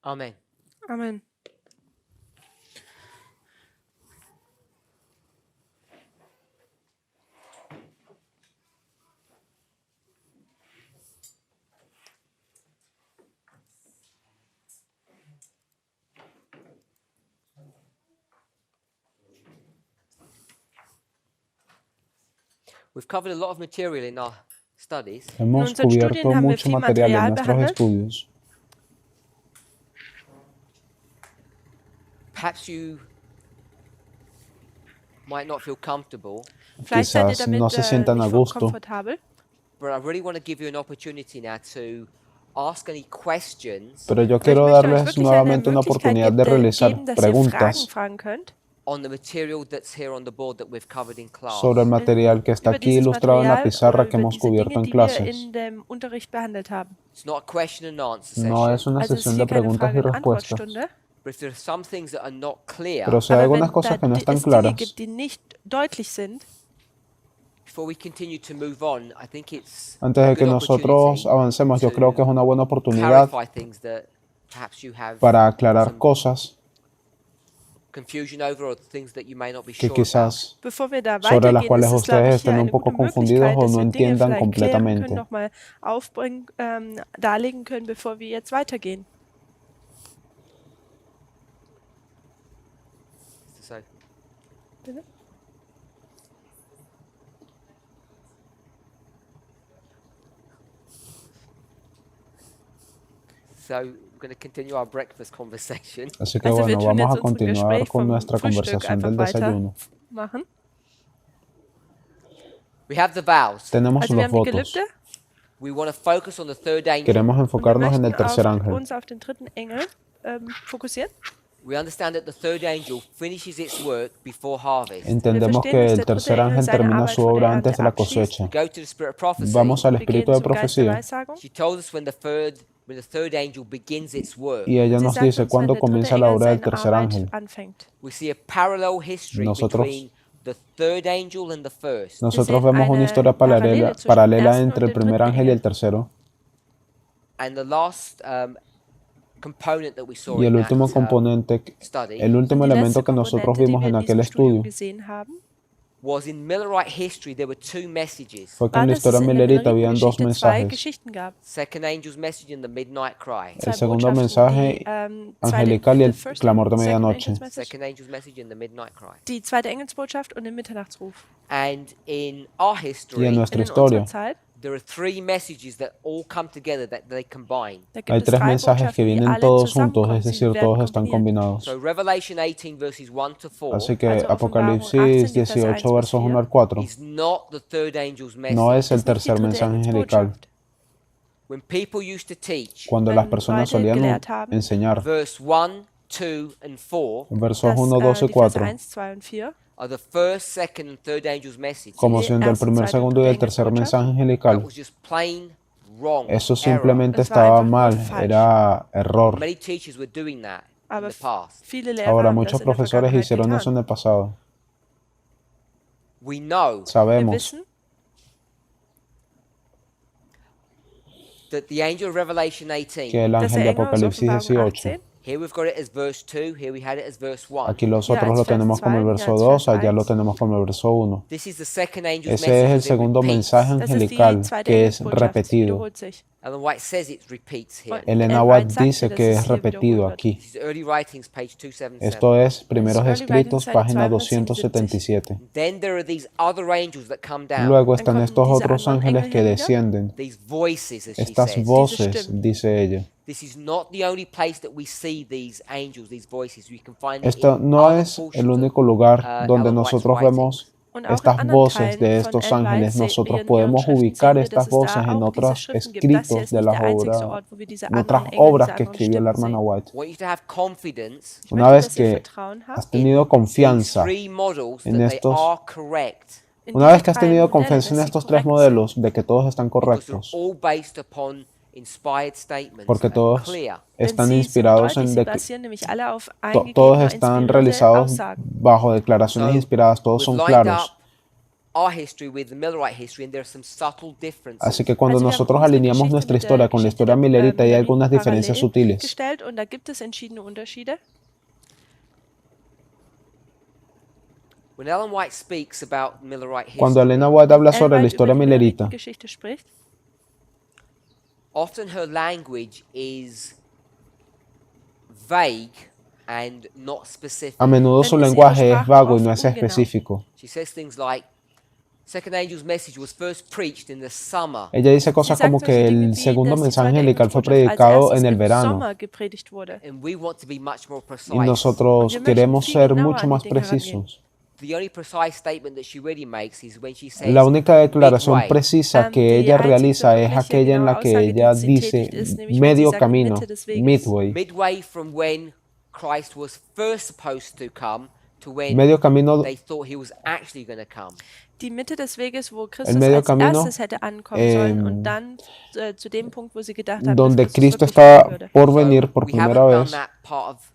Amen. Amen. We've covered a lot of material in our studies. Hemos unseren cubierto Studien haben wir mucho viel material en Material nuestros behandelt. estudios. Perhaps you might not feel comfortable, Vielleicht seid ihr Quizás damit no se sientan a nicht gusto, komfortabel, but I really want to give you an opportunity now to ask any questions pero yo aber ich quiero möchte euch darles wirklich nuevamente eine una Möglichkeit oportunidad de realizar geben, dass ihr Fragen preguntas fragen könnt on the material that's here on the board that we've covered in class. sobre el material que está über aquí dieses ilustrado en la Material pizarra oder que über hemos diese cubierto Dinge, en die wir clases. in dem Unterricht behandelt haben. It's not a question and answer No session, es una Also es ist sesión hier de keine preguntas y Frage- und respuestas, Antwortstunde, but if there are some things that are not clear, pero si hay aber algunas wenn cosas que no es están Dinge claras, gibt, die nicht deutlich sind, before we continue to move on, I think it's antes a de que good nosotros opportunity avancemos, yo creo que es to una buena oportunidad clarify things that perhaps you have para aclarar some cosas confusion over or things that you may not be que sure about. quizás bevor wir da sobre las weitergehen, cuales ist es, glaube ustedes ich, hier estén un eine poco gute confundidos Möglichkeit, o dass no wir Dinge entiendan vielleicht klären können, completamente. nochmal darlegen können, bevor wir jetzt weitergehen. So, Bitte? so we're going to continue our breakfast conversation. Así que Also wir bueno, tun vamos jetzt a unseren continuar Gespräch con vom nuestra Frühstück conversación einfach del desayuno. weitermachen. We have the vows. Tenemos Also wir los haben die votos. Gelübde We want to focus on the third angel. Queremos und wir enfocarnos en el möchten tercer ángel. uns auf den dritten Engel fokussieren. We understand that the third angel finishes its work before harvest. Entendemos verstehen, que dass el der dritte tercer Engel ángel seine termina Arbeit su vor der obra Ernte antes de la abschließt. cosecha. We go to the spirit of prophecy. Vamos al Wir espíritu gehen de zum Geist der profecía Weissagung. She told us when the third angel begins its work. y ella Sie nos sagt dice uns, wenn cuándo der dritte comienza la Engel obra del seine tercer Arbeit ángel. anfängt. We see a parallel history Nosotros- between the third angel and the first. Nosotros sehen vemos una eine historia Parallele zwischen dem paralela ersten entre und el dem primer dritten ángel y el Engel. tercero. And the last component that we saw Y el in último that componente, study el último Und die elemento letzte que nosotros Komponente, die vimos wir en in aquel diesem Studium estudio gesehen haben, was in Millerite history there were two messages. fue que en war, la dass es historia in der millerita habían dos Milleritengeschichte zwei mensajes. Geschichten gab. Second angel's message and the midnight cry. El Zwei segundo Botschaften, mensaje zweite, angelical y el the first clamor de and second medianoche. angel's message, Second angel's message and the midnight cry. die zweite Engelsbotschaft und den Mitternachtsruf. And in our Y en history, nuestra In unserer historia Zeit, there are three messages that all come together, that they combine. da gibt hay es tres drei mensajes que Botschaften, die vienen alle todos juntos, zusammenkommen. es Sie decir, werden todos están kombiniert. combinados. So Revelation 18 verses 1 to 4 Así que Also Offenbarung Apocalipsis 18, die Verse 18 1 versos bis 1 al 4 is not the third angel's no message. es el ist nicht die tercer dritte mensaje angelical. Engelsbotschaft. When people used to teach Cuando las personas Leute solían gelehrt haben, enseñar verse 1, 2 and 4 versos dass 1, 2 y die Verse 4 1, 2 und 4 are the first, second and third angel's message. como die siendo el erste, primer, zweite und segundo y dritte el tercer Engelsbotschaft. mensaje That angelical. was just plain wrong. Eso error. simplemente Es war estaba einfach nur mal, falsch. era error. Many teachers were doing that in Aber the past. viele Lehrer Ahora haben das muchos in der profesores Vergangenheit hicieron eso getan. en el pasado. We know Wir Sabemos wissen, that the angel of Revelation 18, que el dass ángel der de Engel aus Apocalipsis Offenbarung 18, 18, here we've got it as verse 2, here we had it as verse 1. aquí nosotros als lo Vers tenemos como el 2, verso als 2, Vers allá lo 1. tenemos como el verso 1. This is the second angel's Ese es el message. segundo It repeats. mensaje Das ist die angelical zweite que es Engelsbotschaft. Sie repetido. wiederholt sich. Ellen White says it repeats here. Und Elena Ellen White White sagt dice hier, dass que es es hier repetido wiederholt wird. aquí. This is Early Writings, page 277. Esto es Primeros Early Escritos, Writings, página 277. 277. Then there are these other angels that come down. Luego Dann están kommen estos diese otros anderen ángeles Engel que hier wieder. descienden. These voices, as she Estas says. voces, Stimmen. dice ella. This is not the only place that we see these angels, these voices. You can find it Esto in no other es el portions of, único lugar donde Ellen White's nosotros writings. vemos Und auch in estas anderen voces Teilen de von estos Ellen White ángeles. sehen wir Nosotros in ihren podemos Schriften, ubicar sehen wir, dass estas es da voces en auch diese otros Schriften gibt. Das hier escritos ist de nicht las der einzigste obras, Ort, wo wir diese en anderen otras Engel, diese obras que anderen escribió la Stimmen hermana sehen. White. I want you to have confidence Ich Una möchte, vez dass ihr que Vertrauen has habt tenido in confianza three models en that they estos, are correct, in una diese vez que has drei tenido Modelle, confianza en dass sie estos tres korrekt sind. modelos de que todos están because they're correctos, all based upon inspired statements porque and todos clear. Denn están sie sind inspirados deutlich, en sie de- basieren nämlich alle auf todos eingegebene, están inspirierende realizados Aussagen. bajo declaraciones So, inspiradas, todos we've son lined claros. up our history with the Millerite history, and there are some subtle differences. Así que cuando Also wir haben nosotros unsere alineamos Geschichte nuestra mit der historia con la Geschichte historia der millerita, hay Milleriten algunas diferencias parallel sutiles. gestellt und da gibt es entschiedene Unterschiede. When Ellen White speaks about Millerite Cuando history, Elena White habla Ellen sobre la White historia über die millerita, Milleritengeschichte spricht, often her language is vague and not specific. a menudo su dann ist ihre lenguaje es Sprache vago y oft no es ungenau. específico. She says things like, second angel's message was first preached in the summer. Ella dice Sie cosas sagt como solche que Dinge el wie, segundo dass die mensaje zweite angelical fue Engelsbotschaft als predicado erstes en el im verano Sommer gepredigt wurde. And we want to be much more y precise. Und nosotros wir möchten queremos viel ser genauer mucho an die más Dinge rangehen. precisos. The only precise statement that she really makes is when she says La única declaración midway. precisa que Die ella einzigste realiza es wirkliche aquella en genaue la que Aussage, ella die sie dice tätigt, ist nämlich, wenn sie medio sagt, camino, Mitte des Weges. midway, Midway from when Christ was first supposed to come to when medio camino, they thought he was actually going to come. Die Mitte des Weges, wo el Christus medio als camino erstes hätte ankommen sollen und dann zu dem Punkt, wo sie gedacht haben, dass donde Christus Cristo wirklich kommen estaba würde. por venir So por we primera haven't done vez that part of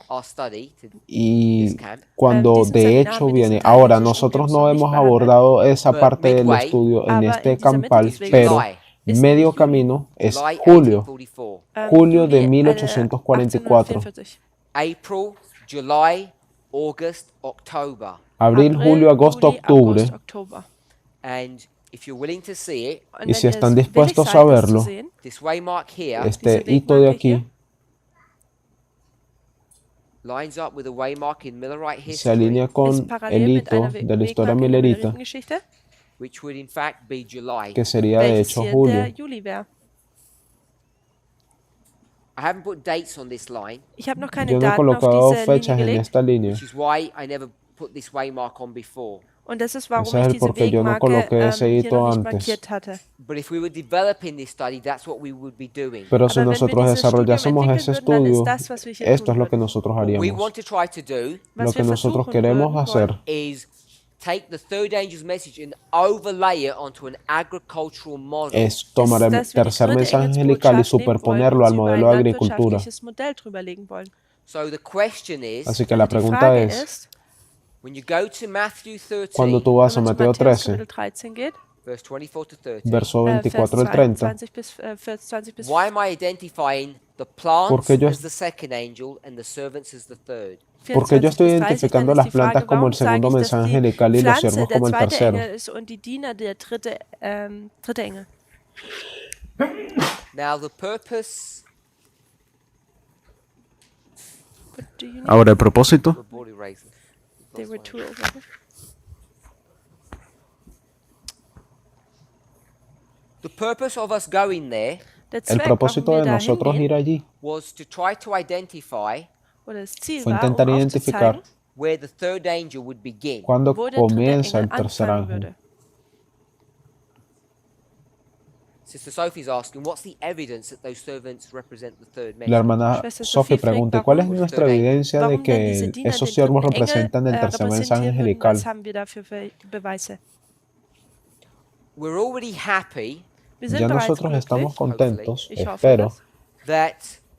our study to y this camp. cuando Diesen de Seminar hecho mit viene. diesen Teil Ahora, dieses nosotros Studiums no noch nicht hemos behandelt. abordado esa But parte del midway, estudio en aber este in dieser Mitte campal, des Weges pero July. ist medio nämlich Juli. camino es July julio, 1844. julio de Juli, 1844. 1844. April, July, August, October. Abril, julio, agosto, Juli, octubre. August, Oktober. And if you're willing to see it, Und Y wenn si ihr están es willig dispuestos a seid, das zu verlo, sehen, this waymark here este Diese hito de Wegmarke aquí hier lines up with a waymark in Millerite se history, alinea ist con el parallel mit hito einer de la historia Wegmarke in der millerita, Milleritengeschichte, which would in fact be July. que sería de welches hecho hier julio. der Juli wäre. I haven't put dates on this line, Ich habe noch keine Yo no he Daten auf colocado diese Linie fechas en gelegt esta línea. which is why I never put this waymark on before. und das ist, warum Ese ich es el diese por qué yo no Wegmarke coloqué ese hier hito noch nicht antes. markiert hatte. But if we were developing this study, that's what we would be doing. Pero si Aber wenn wir nosotros dieses Studium desarrollásemos entwickeln ese würden, dann ist estudio, das, was wir hier esto tun es lo que würden. nosotros What we haríamos. want to try to do Lo Was que wir nosotros versuchen queremos würden hacer wollen, is take the third angel's message and overlay it onto an agricultural model. es tomar el dass wir die tercer dritte mensaje angelical y Engelsbotschaft nehmen wollen superponerlo und al sie über ein modelo de agricultura. landwirtschaftliches Modell drüberlegen wollen. So the question is, Así que la Die pregunta Frage es, ist, when you go to Matthew cuando 13, tú vas a wenn man zu Mateo Matthäus 13, Kapitel 13 geht, verse 24 to 30, verso Vers 24 al 30, 22 Vers 20 bis why am I identifying the plants Porque yo as the second angel and the servants as the third? porque yo 24 estoy bis 30, dann identificando ist las die plantas Frage, como warum el segundo sage ich, dass mensaje die angelical y los Pflanze siervos der como el zweite tercero. Engel ist und die Diener der dritte Engel. Now the purpose, What do you need? Ahora el propósito, the body raises. There were two over there. The purpose of us going there Der el Zweck, propósito warum wir de da nosotros hingehen, ir allí was to try to identify oder das Ziel fue war, intentar um identificar aufzuzeigen, where the third angel would begin. cuándo wo der dritte comienza Engel el tercer anfangen ángel. würde. Sister Sophie's asking, what's the evidence that those servants represent the third La message? hermana Schwester Sophie Sophie fragt, pregunta, ¿y cuál es warum- nuestra evidencia de Warum denn diese que Diener esos den siervos dritten Engel representan el tercer mensaje repräsentieren würden? angelical? Was haben wir dafür für Beweise? We're already happy Wir sind Ya bereits nosotros estamos glücklich, contentos, ich hoffe espero, das, that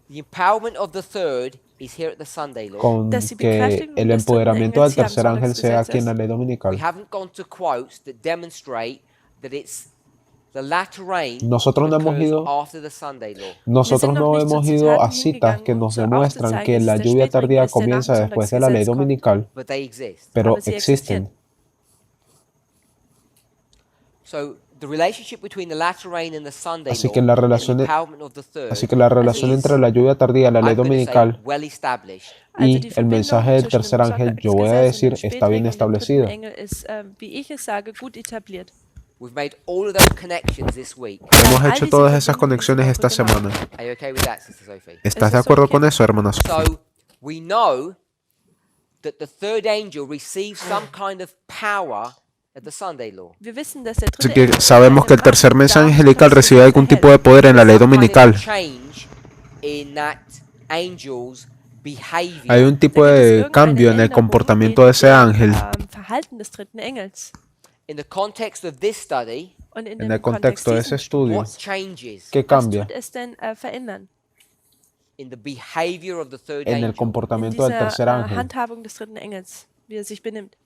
the empowerment of the third is here at the Sunday law. con dass die que Bekräftigung el des dritten empoderamiento Engels del hier am tercer ángel sea aquí en la Sonntagsgesetz ley We dominical. haven't gone to quotes that demonstrate that it's the latter rain Nosotros no that hemos occurs ido- after the Sunday law. Nosotros noch no nicht zu hemos ido a Zitaten citas que hingegangen, nos um demuestran aufzuzeigen, que dass la der lluvia spätere tardía ist, der nach comienza dem después de la ley Sonntagsgesetz kommt. dominical, But they exist. pero Aber sie existen. So the relationship between the latter rain and the Sunday Así law que la and the relación, empowerment of the third así que la relación is, entre la lluvia tardía, la ley I'm going to say, dominical well established. Also y die el Verbindung mensaje del zwischen dem tercer ángel, yo voy a Sonntagsgesetz decir, und dem está bien späteren und dem dritten establecida. Engel ist, wie ich es sage, gut etabliert. We've made all of those connections this week. Hemos all hecho diese todas esas Verbindungen diese conexiones Woche esta gemacht. semana. Are you okay with that, Sister Sophie? ¿Estás de Eso es acuerdo ok. con eso, hermana Sofía? So we know that the third angel receives some kind of power at the Sunday law. Wir wissen, dass der Así dritte que Engel sabemos que el eine tercer Macht mensaje darf, angelical trotzdem recibe algún tipo de erhält. poder en la ley Some kind of dominical. change in that angel's behavior. Hay un tipo Da gibt es de irgendeine cambio en el Änderung comportamiento in de ese dem, ángel. Verhalten des dritten Engels. In the context of this study, Und in En dem el contexto de ese dieses estudio, what changes ¿qué was cambia tut es denn verändern? in the behavior of the third en el angel? In comportamiento del dieser tercer ángel? Handhabung des dritten Engels, wie er sich benimmt.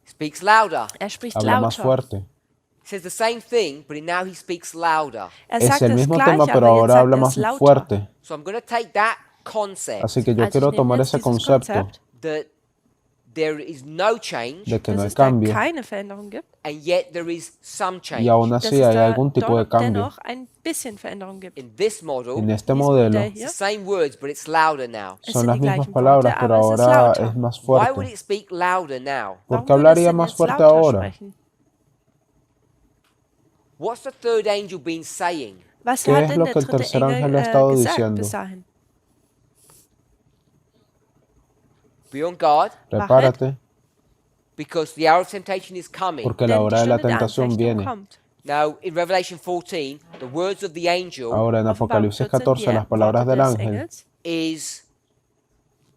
Speaks louder. spricht habla más lauter. fuerte. Says the same thing, but now he speaks louder. Er Es sagt el das mismo Gleiche, tema, pero aber jetzt ahora sagt habla er más es lauter. fuerte. So I'm going to take that concept Así que yo Also ich quiero nehme tomar jetzt ese dieses concepto Konzept, that there is no change, de que no dass hay es da cambio keine Veränderung gibt, and yet there is some y change. aún dass así es hay da algún tipo de cambio. dennoch ein bisschen Veränderung gibt. In this model, En este In diesem modelo Modell it's hier the same words, but it's louder now. es son sind las die mismas gleichen palabras, Worte, pero aber es ist ahora lauter. es más Why would fuerte. it speak louder now? ¿Por Warum qué würde es hablaría denn más jetzt fuerte lauter ahora? sprechen? What's the third angel been saying? Was ¿Qué hat es denn lo der que el dritte tercer Engel ángel ha estado gesagt diciendo? bis dahin? Be on guard, Prepárate, because the hour of temptation is coming. porque la Denn die hora de la Stunde der tentación Anfechtung viene. kommt. Now, in Revelation 14, the words of the angel Ahora en Offenbarung Apocalipsis 14, 14 las palabras Worte del des ángel Engels. is,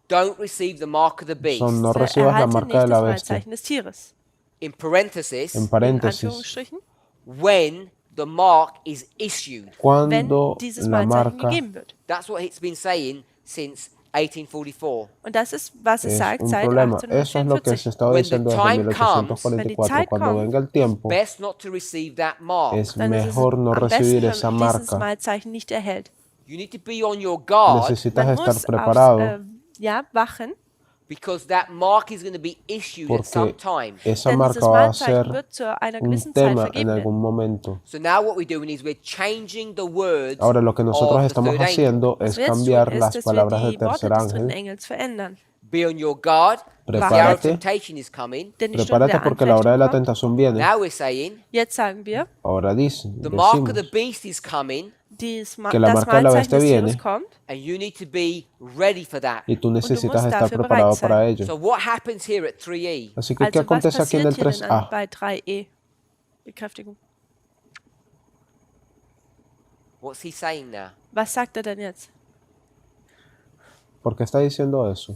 don't receive the mark of the beast. son no recibas la Erhalte marca nicht de la das bestia. Malzeichen des Tieres. In parenthesis, En In paréntesis, Anführungsstrichen, when the mark is issued. wenn cuando dieses la Malzeichen marca gegeben wird. That's what it's been saying since 1844. Und das ist, was es es sagt un seit problema. Eso es lo que 1844. se estaba When the diciendo desde time comes, 1844. Cuando comes, venga el tiempo, Best not to receive that mark. es Dann ist es mejor no am recibir besten, esa wenn man dieses marca. Malzeichen nicht erhält. You need to be on your guard Necesitas Man estar muss preparado wachen, because that mark is going to be issued at some porque time. esa denn marca dieses va a Malzeichen ser wird zu einer un gewissen Zeit tema en vergeben algún werden. momento. So now what we're doing is we're changing the words Ahora lo que nosotros of the estamos third angel. haciendo Was es wir jetzt cambiar tun, las ist, dass wir palabras del die Worte tercer des dritten ángel. Engels verändern. Be on your guard because the hour of Prepárate, temptation is coming. Denn die Stunde prepárate der porque la hora de la Anfechtung kommt. tentación viene. Now we're saying Jetzt sagen wir, Ahora the mark of the decimos beast is coming que la das marca de la Malzeichen bestia des Tieres viene kommt. and you need to be ready for that. y tú necesitas musst estar dafür preparado bereit sein. para ello. So what happens here at 3E? Así que, ¿qué Also was acontece aquí en passiert el hier denn an, 3a? bei 3e? Bekräftigung. What's he saying now? Was sagt er denn jetzt? ¿Por qué está diciendo eso?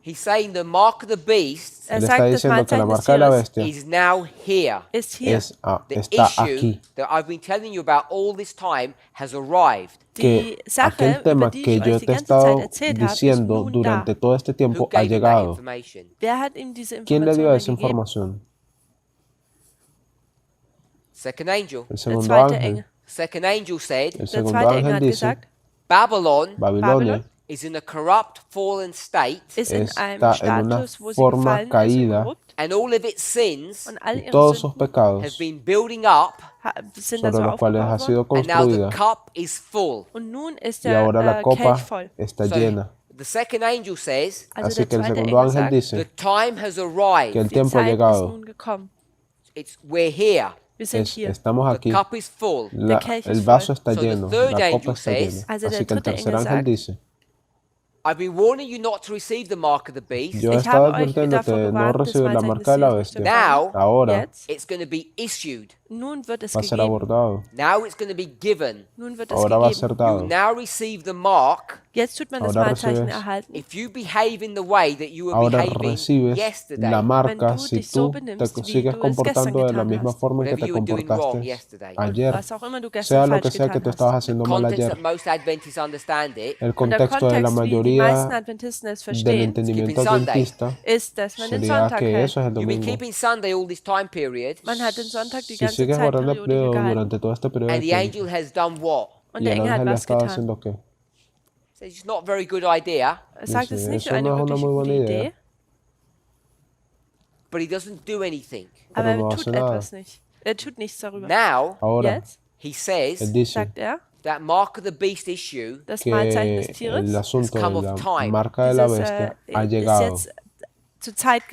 He's saying the mark of the beast Er Él está sagt, das diciendo que la Malzeichen des marca de la Tieres bestia is now here. ist hier. The está issue aquí. that I've been telling you about all this time has arrived. Die Que Sache, aquel tema über die que ich yo euch die te he ganze Zeit estado erzählt habe, ist diciendo nun durante da. todo este Who tiempo ha gave him that llegado. information? Wer hat ihm diese ¿Quién le dio Information esa denn gegeben? información? Second angel. El Der segundo zweite ángel. Engel. Second angel said, El Der segundo zweite Engel ángel hat dice, gesagt, Babylon Babilonia is in a corrupt, fallen state, ist in einem está en una Status, wo sie forma gefallen ist und caída korrupt. and all of its sins Und all y ihre todos sus Sünden pecados have been building up, sind da sobre so los cuales ha aufgebaut worden. sido and now the construida cup is full. Und nun ist y der ahora la copa Kelch voll. está So llena. the second angel says, Also Así der que el zweite segundo Engel ángel sagt, dice the time has que el arrived. die tiempo ha Zeit ist llegado. nun gekommen. We're here. Wir sind hier. Estamos The aquí. cup is full. Kelch El ist vaso voll. está So the lleno. third La angel copa está says- llena. Also der Así que el dritte tercer Engel ángel sagt, dice, I've been warning you not to receive the mark of the beast. yo he Ich estado habe euch advirtiéndote davor de no gewarnt, das recibir la Malzeichen marca de la des Tieres nicht zu bestia. Now Ahora Jetzt, it's going to be issued. nun wird es va a ser gegeben. abordado. Now it's going to be given. Nun wird es Ahora va a gegeben. ser You dado. now receive the mark Jetzt tut man das Ahora Malzeichen recibes- erhalten. if you behave in the way that you were Ahora behaving recibes yesterday. la marca Wenn du si dich so tú benimmst, te wie sigues du es gestern comportando de la getan misma hast. forma en que Whatever te you were doing wrong comportaste yesterday. ayer. Was auch immer du Sea gestern lo que falsch sea que getan tú estabas hast. haciendo mal Context ayer. that most Adventists understand it El Und der contexto de la Kontext, wie die meisten mayoría Adventisten es del verstehen, entendimiento Keeping Sunday. adventista ist, dass man den sería Sonntag que hält. eso es el You've been domingo. keeping Sunday all this time period, Man hat den Sonntag die Si ganze sigues guardando el Zeitperiode periodo gehalten. durante todo este periodo de and the tiempo angel has done what? Und y der el Engel hat ángel ha was estado getan. haciendo qué? Says it's not a very good idea, Er sagt, es ist Dice, nicht eso eine no es una wirklich muy gute buena idea. Idee, but he doesn't do anything. aber no er hace tut nada. etwas nicht. Er tut nichts darüber. Now Ahora, Jetzt he él says dice sagt er, that mark of the beast issue das que Malzeichen des el Tieres, asunto come de of la time. marca de la dieses, bestia ha ist llegado. jetzt zur Zeit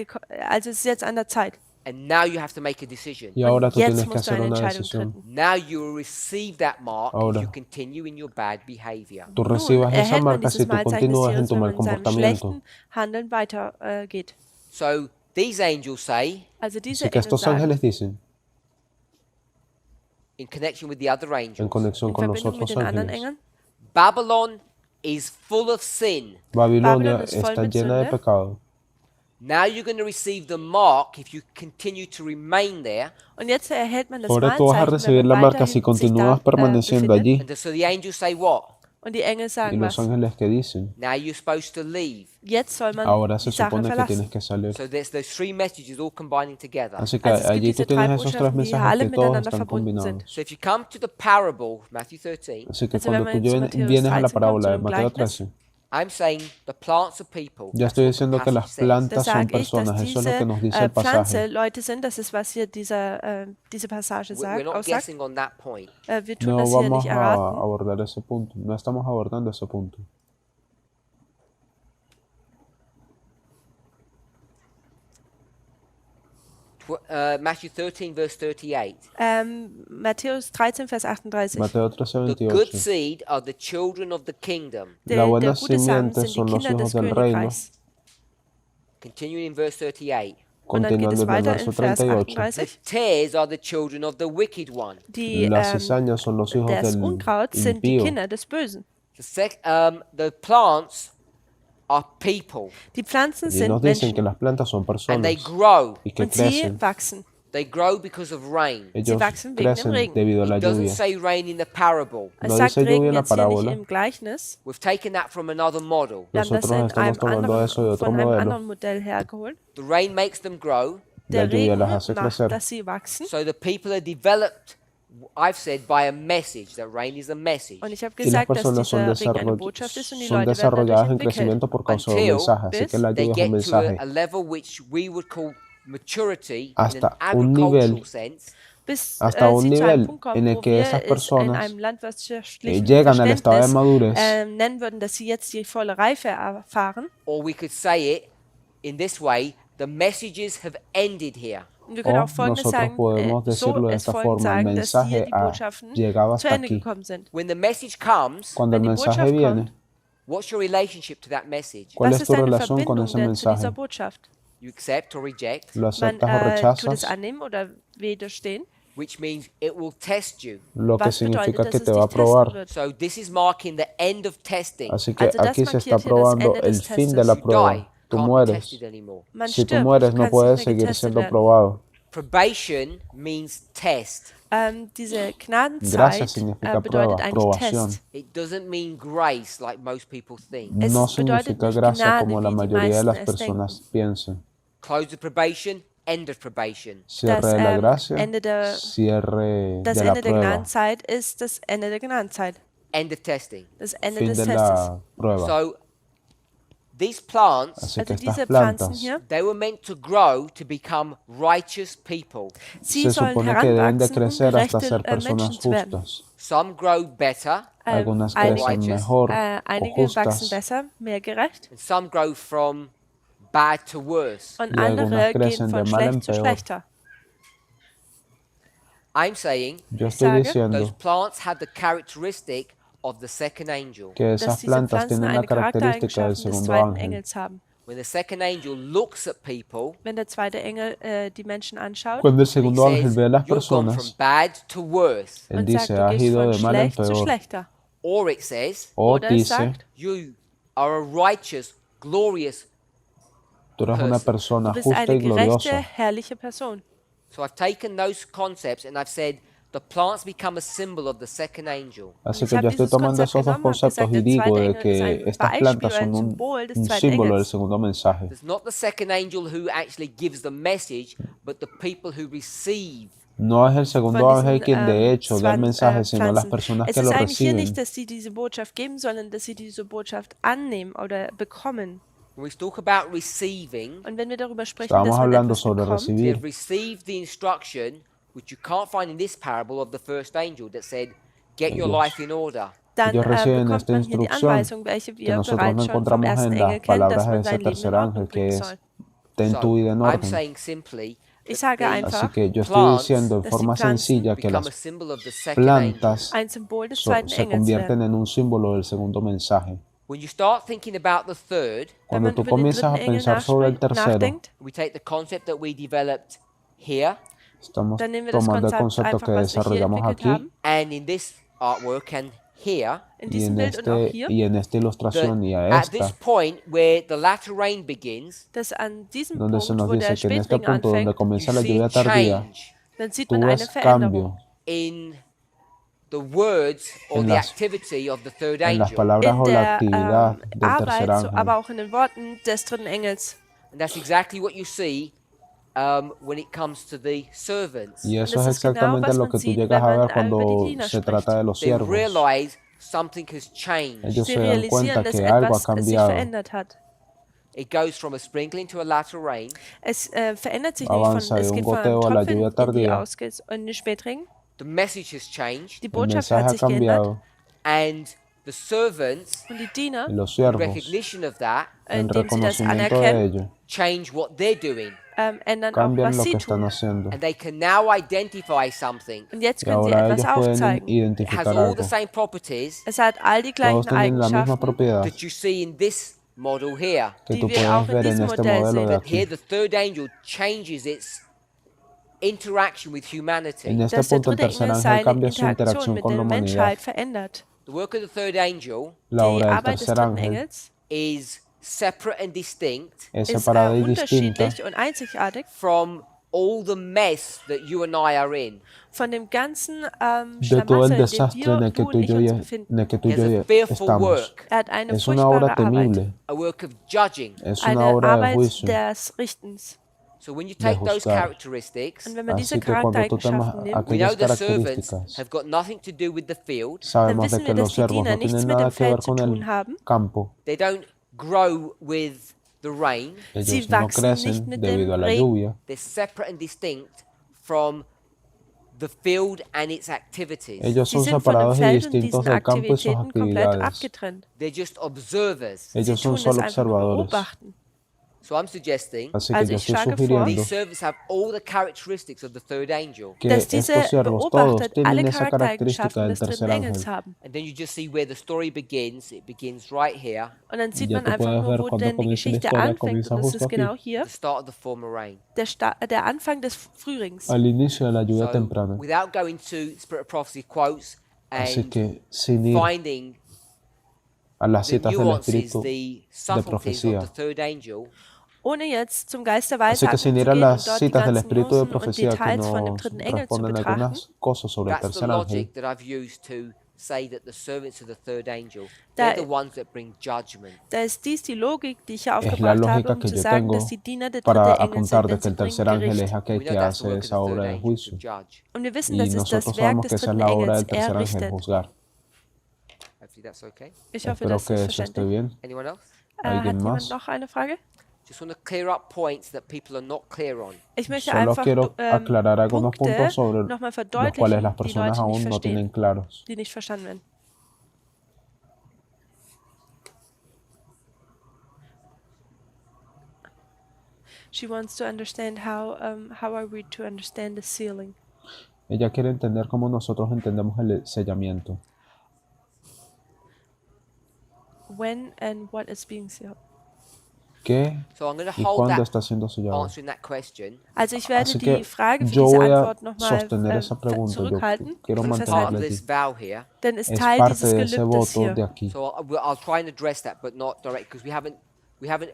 also es ist jetzt an der Zeit. and now you have to make a decision. Y ahora tú jetzt tienes que musst du hacer eine una Entscheidung decisión. treffen. Now you will receive that mark Ahora. if you continue in your bad behavior. Tú recibas esa erhält man marca si dieses tú Malzeichen des continúas en Tieres, tu wenn mal man in seinem comportamiento. schlechten Handeln weiter geht. So these angels say, Also diese Así que Engel estos sagen, ángeles dicen, in connection with the other en angels, conexión in con los Verbindung mit otros den anderen ángeles, Engeln, Babylon is full of sin. Babilonia Babylon es voll está mit llena de Sünde. pecado. Now you're going to receive the mark if you continue to remain there. und jetzt erhält man das Ahora tú vas a Malzeichen, recibir wenn la man marca si weiterhin sich da continúas permaneciendo befindet. allí. And so the angels say what? Und die Engel Y sagen los was? ángeles que dicen, Now you're supposed to leave. Jetzt soll man ahora die se Sache supone que tienes verlassen. que salir. So there's those three messages all combining together. Así que Also es gibt allí tú diese drei tienes esos tres Botschaften, die mensajes alle que todos miteinander están verbunden sind. combinados. So if you come to the parable, Matthew 13, Así que Also wenn cuando man tú jetzt zu Matthäus vienes a la 13 kommt, zu parábola de dem Mateo Gleichnis, 13, I'm saying the plants are people. ya That's estoy what the diciendo que passage las says. da plantas son sage ich, dass personas. Eso es lo que diese nos dice el Pflanze pasaje. Leute sind. Das ist, was hier diese Passage We're not aussagt. guessing on that point. Wir tun No das hier vamos nicht a erraten. abordar ese punto. No estamos abordando ese punto. Matthew 13, verse 38. Matthäus 13, Vers 38. Mateo 13, The good 28. seed are the children of the kingdom. La buena Der gute Samen simiente sind die son los Kinder hijos des del reino. Königreichs. Continuing in verse 38. Und dann geht Continuando es en el weiter verso in Vers 38. 38. The tares are the children of the wicked one. Die, Las cizañas son los hijos das del Unkraut sind die impío. Kinder des Bösen. The plants are people, Die Pflanzen Y sind nos dicen que Menschen las plantas son and they personas grow. y que und sie crecen. wachsen. They grow because of rain. Ellos wachsen wegen dem crecen Regen. debido a la It doesn't lluvia. say rain in the parable. Es No sagt dice lluvia Regen en la jetzt hier nicht parábola. im Gleichnis. We've taken that from another model. Wir haben das Nosotros in estamos einem tomando eso de anderen, otro von einem modelo. anderen Modell hergeholt. The rain makes them grow, La Der lluvia Regen las hace macht, crecer. dass sie wachsen. so the people are developed, I've said, by a message. That rain is a message. Und ich habe Y las gesagt, dass personas son, dieser Regen eine Botschaft ist und die son Leute werden desarrolladas dadurch en entwickelt. crecimiento por causa de un Until mensaje. Así que la They lluvia es un get to mensaje. a level which we would call maturity in an Hasta un agricultural nivel, sense. Bis hasta un sie zu einem nivel Punkt kommen, en el wo que wir esas es in personas einem landwirtschaftlichen llegan al estado de Verständnis madurez. nennen würden, dass sie jetzt die volle Reife erfahren. Or we could say it in this way: the messages have ended here. Und wir können O auch Folgendes nosotros sagen, podemos decirlo de es esta folgendes forma: el sagen, dass hier mensaje die ha Botschaften llegado zu hasta Ende aquí. gekommen sind. When the message comes, Cuando el Wenn die mensaje Botschaft viene, kommt, what's your relationship to that message? ¿cuál was es ist tu deine relación con Verbindung ese denn zu dieser mensaje? Botschaft? You accept or reject, ¿Lo Man aceptas o tut es rechazas? annehmen oder widerstehen, which means it will test you. Lo que was bedeutet, significa dass que es te dich va a testen probar. wird. So this is marking the end of testing. Así que Also das aquí se markiert está hier das probando Ende des el fin de Testes. la You prueba. die, Tú can't be mueres. tested anymore. Man Si tú stirbt, mueres, du no kannst puedes nicht mehr seguir getestet siendo werden. probado. Probation means test. Diese Gnadenzeit Gracia significa bedeutet prueba, eigentlich probación. Test. It doesn't mean grace like most people think. Es No bedeutet significa nicht gracia Gnade, como la wie die mayoría de las meisten es personas denken. piensan. Close of probation, end of probation. Cierre Das, de la gracia, Ende der- cierre Das de la Ende der prueba, Gnadenzeit ist das Ende der Gnadenzeit. End of testing. Das Ende fin des de Testes. la prueba. So these plants, Así que Also estas diese Pflanzen plantas hier, they were meant to grow to become righteous people. sie se sollen supone que deben de heranwachsen, um crecer hasta gerechte ser personas Menschen zu werden. justas. Some grow better, Algunas einige, crecen righteous, mejor o einige wachsen justas besser, mehr gerecht, and some grow from bad to worse. und Y algunas andere crecen gehen de von mal en schlecht zu peor. schlechter. I'm saying Yo estoy sage, those diciendo plants have the characteristic of the second angel. que Dass esas diese plantas Pflanzen tienen la eine característica del Charaktereigenschaft des segundo zweiten ángel. Engels haben. When the second angel looks at people, Wenn der zweite Engel die Menschen anschaut Cuando el he segundo ángel says, ve a las you've gone from personas, bad to worse. él und dice, sagt, du has gehst ido von de mal en schlecht zu peor. schlechter. Or it says, O Oder es dice, sagt, you are a righteous, glorious. tú eres una person. persona du bist justa eine y gerechte, gloriosa. herrliche Person. So I've taken those concepts and I've said the plants become a symbol of the second angel. Así Ich que habe yo estoy dieses tomando Konzept esos dos genommen und conceptos gesagt, y der digo zweite de Engel ist que ein estas Beispiel plantas oder ein son Symbol des un zweiten símbolo del Engels. segundo mensaje. There's not the second angel who actually gives the message, but the people who receive. No es el segundo Von ángel diesen quien de hecho da el mensaje, sino las Pflanzen. personas Es que ist lo eigentlich hier reciben. nicht, dass sie diese Botschaft geben, sondern dass sie diese Botschaft annehmen oder bekommen. When we talk about receiving, Und wenn wir darüber sprechen, Estábamos dass man hablando etwas sobre bekommt, they recibir. have received the instruction, which you can't find in this parable of the first angel, that said, get your Ellos- life in order. dann Ellos reciben bekommt esta man hier die Instrucción Anweisung, welche que wir nosotros bereits no schon vom encontramos ersten en Engel las kennen, dass palabras de man ese sein Leben tercer in Ordnung ángel, que bringen es soll. ten tu vida en I'm orden. saying simply Ich that sage the einfach, Así que yo estoy plants diciendo en dass die forma Pflanzen sencilla que become a las symbol of the second angel. plantas ein Symbol des zweiten se Engels convierten werden. en un símbolo del segundo mensaje. When you start thinking about the third, Wenn Cuando man tú über den comienzas a dritten Engel pensar sobre el tercero, nachdenkt, we take the concept that we developed here estamos dann nehmen wir das tomando el Konzept concepto einfach, que was wir hier desarrollamos entwickelt aquí haben, and in this artwork and here, in y diesem en, Bild und auch hier, y en esta that ilustración y a at this esta, point where the latter rain begins, dass an diesem donde se Punkt, nos wo der dice que en este Spätregen punto donde anfängt, comienza you la see lluvia tardía, change dann sieht tú man eine ves Veränderung cambio in the words or En the las- activity of the third en las angel. palabras In o la der actividad del tercer Arbeit, so, ángel. aber auch in den Worten des dritten Engels. And that's exactly what you see when it comes to the servants. Y eso das es ist genau, exactamente was lo man que tú sieht, llegas wenn a man, ver über die cuando Diener se spricht. trata de los They siervos. realize something has changed. Ellos Sie se dan cuenta realisieren, dass que algo ha etwas sich cambiado. verändert hat. It goes from a sprinkling to a latter rain. Es verändert sich nämlich Avanza de es un geht von einem goteo a la Tropfen lluvia in die tardía. in den Spätregen. The message has changed, Die El Botschaft mensaje hat ha sich geändert. cambiado and the servants, Und die Diener, y los in siervos, recognition of that, en indem sie das reconocimiento de anerkennen, ello, change what they're doing, ändern auch, cambian was lo sie que están tun. haciendo. and they can now identify something. Und jetzt Y können sie ahora etwas ellos pueden aufzeigen. It has identificar all the algo. same properties Es hat all die Todos gleichen tienen la misma Eigenschaften, propiedad that you see in this model here. que die tú wir puedes auch in ver en diesem este Modell modelo de sehen. aquí. Here, the third angel changes its interaction with En humanity. este Dass der punto el dritte tercer Engel ángel seine cambia su Interaktion interacción mit con la der humanidad. Menschheit verändert. The work of the third angel La Die obra del Arbeit des tercer dritten ángel Engels is separate and distinct es ist separada y distinta unterschiedlich und einzigartig from all the mess that you and I are in. von dem ganzen de todo el Schlamassel, in dem desastre en el que du tú und y ich yo, uns en befinden. el que tú y There's yo a fearful estamos. work, Er hat eine Es una obra furchtbare Arbeit, temible, a work of judging. es una eine obra de Arbeit juicio, des Richtens. So when you de take those juzgar. characteristics, Und wenn man diese Así que cuando tú tomas Charaktereigenschaften nimmt, we know aquellas the servants características, have got nothing to do with the field. dann sabemos de wissen que wir, dass los die siervos Diener no nichts tienen mit nada dem que ver Feld zu con tun el haben. campo. They don't grow with the rain. Sie Ellos no wachsen nicht crecen mit debido a dem la Regen. lluvia. They're separate and distinct from the field and its activities. Ellos Sie son sind von dem separados y Feld und distintos diesen del campo y sus Aktivitäten komplett actividades. abgetrennt. They're just observers. Sie Ellos tun son es solo einfach nur observadores. beobachten. So I'm suggesting Así que Also yo ich estoy schlage vor, sugiriendo these servants have all the characteristics of the third angel. que dass diese estos siervos todos Beobachter alle tienen esa característica Charaktereigenschaften del des dritten tercer Engels ángel. haben. And then you just see where the story begins. It begins right here, Und dann Y sieht ya man tú einfach puedes nur, ver wo cuando denn die comienza la Geschichte historia, anfängt. comienza Und es justo ist genau aquí, hier the start of the former rain. der Anfang des Frühlings. al inicio de la lluvia So temprana. without going to Spirit of Prophecy quotes Así and que sin ir finding a las the citas del nuances, Espíritu the de subtleties of profecía, the third angel, Ohne jetzt zum Geist der así que Weissagung sin zu ir a gehen las und dort die citas del ganzen Espíritu de Nuancen und profecía que Details von dem nos dritten Engel zu responden betrachten, algunas cosas sobre el that's the tercer ángel. logic that I've used to say that the servants of the third angel, Da- they're the ones that bring judgment. da ist dies die Logik, die ich hier Es la aufgebracht habe, lógica um que zu yo sagen, tengo dass die Diener der para dritte Engel apuntar sind, de denn que sie el bringen tercer ángel es Gericht. aquel We know que that's the hace work of esa the obra third de angel to juicio. judge. Und wir wissen, Y das ist nosotros das Werk sabemos des que esa es dritten la obra Engels. del Er tercer ángel, richtet. juzgar. Hopefully that's okay. Ich hoffe, Espero das que ist eso esté verständlich. bien. Anyone else? Hat ¿Alguien jemand más? noch eine Frage? Just want to clear up points that people are not clear on. Ich möchte Solo einfach quiero aclarar algunos Punkte puntos sobre nochmal los cuales verdeutlichen, las die personas Leute nicht aún no tienen verstehen, claros. die nicht verstanden werden. She wants to understand how are we to understand the sealing. Ella quiere entender cómo nosotros entendemos el sellamiento. When and what is being sealed. ¿Qué So I'm going to y hold cuándo that está siendo sellado? answering that question. Also ich werde Así die que Frage für yo diese voy a Antwort nochmal sostener esa pregunta. Yo zurückhalten, quiero It's part of mantenerla this aquí. vow here. denn es Es Teil parte dieses de ese Gelübdes voto de hier. aquí. So I'll try and address that, but not direct, because we haven't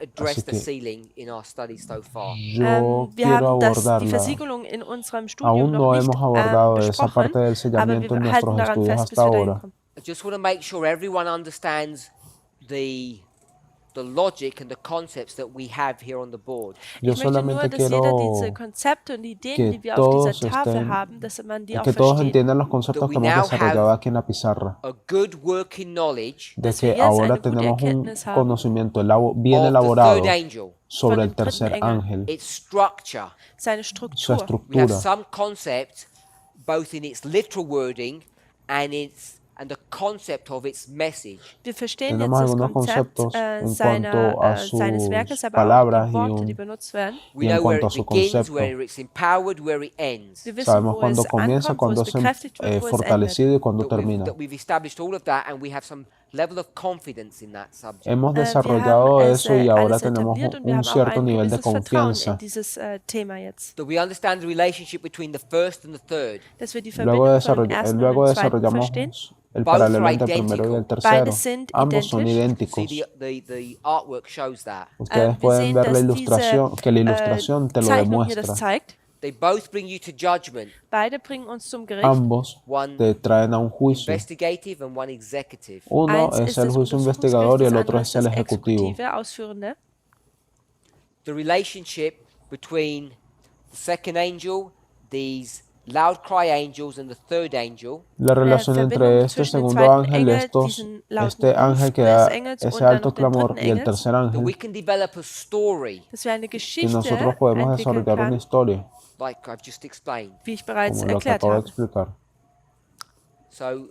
addressed the que sealing in our studies so far. Yo Wir quiero haben die abordarla. Versiegelung in unserem Studium Aún noch no nicht hemos abordado esa besprochen, parte del aber sellamiento en wir halten nuestros daran estudios fest, bis hasta wir dahin ahora. kommen. I just want to make sure everyone understands the logic and the concepts that we have here on the board. Yo Ich möchte nur, solamente dass jeder quiero diese Konzepte und Ideen, que die wir auf todos dieser Tafel estén, haben, dass man die auch que todos versteht. entiendan los conceptos That que we hemos now desarrollado have aquí en la pizarra. a good working knowledge De dass wir que jetzt ahora eine gute tenemos un Erkenntnis haben conocimiento bien of the elaborado third angel, sobre von el dem dritten tercer Engel. ángel, its structure. seine su Struktur. We have estructura. some concept, both in its literal wording and the concept of its message. Wir verstehen jetzt Tenemos das algunos Konzept conceptos en cuanto a seines sus Werkes, aber auch palabras die y Worte, die un- benutzt werden. We Y en know where cuanto a it su begins, concepto. where it's empowered, where it ends. Wir wissen, Sabemos wo cuándo es comienza, ankommt, wo cuándo es es bekräftigt wird, wo es endet. fortalecido y cuándo That termina. we've established all of that, and we have some level of confidence in that subject. Hemos Wir desarrollado haben eso y ahora alles tenemos etabliert und wir un haben auch cierto ein nivel de gewisses Vertrauen confianza. in dieses Thema jetzt. That we understand the relationship between the first and the third. Dass wir die Luego, Verbindung von dem ersten luego und dem zweiten verstehen. desarrollamos el Both paralelo are entre el primero y el identical. tercero. Beide sind Ambos son identisch. idénticos. See, the artwork shows that. Ustedes Wir pueden sehen, ver la dass ilustración, que la diese ilustración te lo Zeichnung hier das demuestra. zeigt. They both bring you to judgment, Beide bringen uns zum Gericht. Ambos one te traen a un juicio. investigative and one executive. Uno Eins es ist el das juicio investigador Untersuchungsgericht, y das el otro andere es ist el das ejecutivo. exekutive, ausführende. The relationship between the second angel, these loud cry angels, and the third angel La relación entre Verbindung este zwischen dem segundo zweiten ángel, Engel, diesen lauten este ángel Ruf que des da Engels ese und dann alto noch den clamor dritten y el Engels, tercer that ángel, we can develop a story dass wir eine que Geschichte nosotros podemos entwickeln desarrollar una können, historia, like I've just explained. wie ich bereits como lo que erklärt acabo de habe. explicar. So,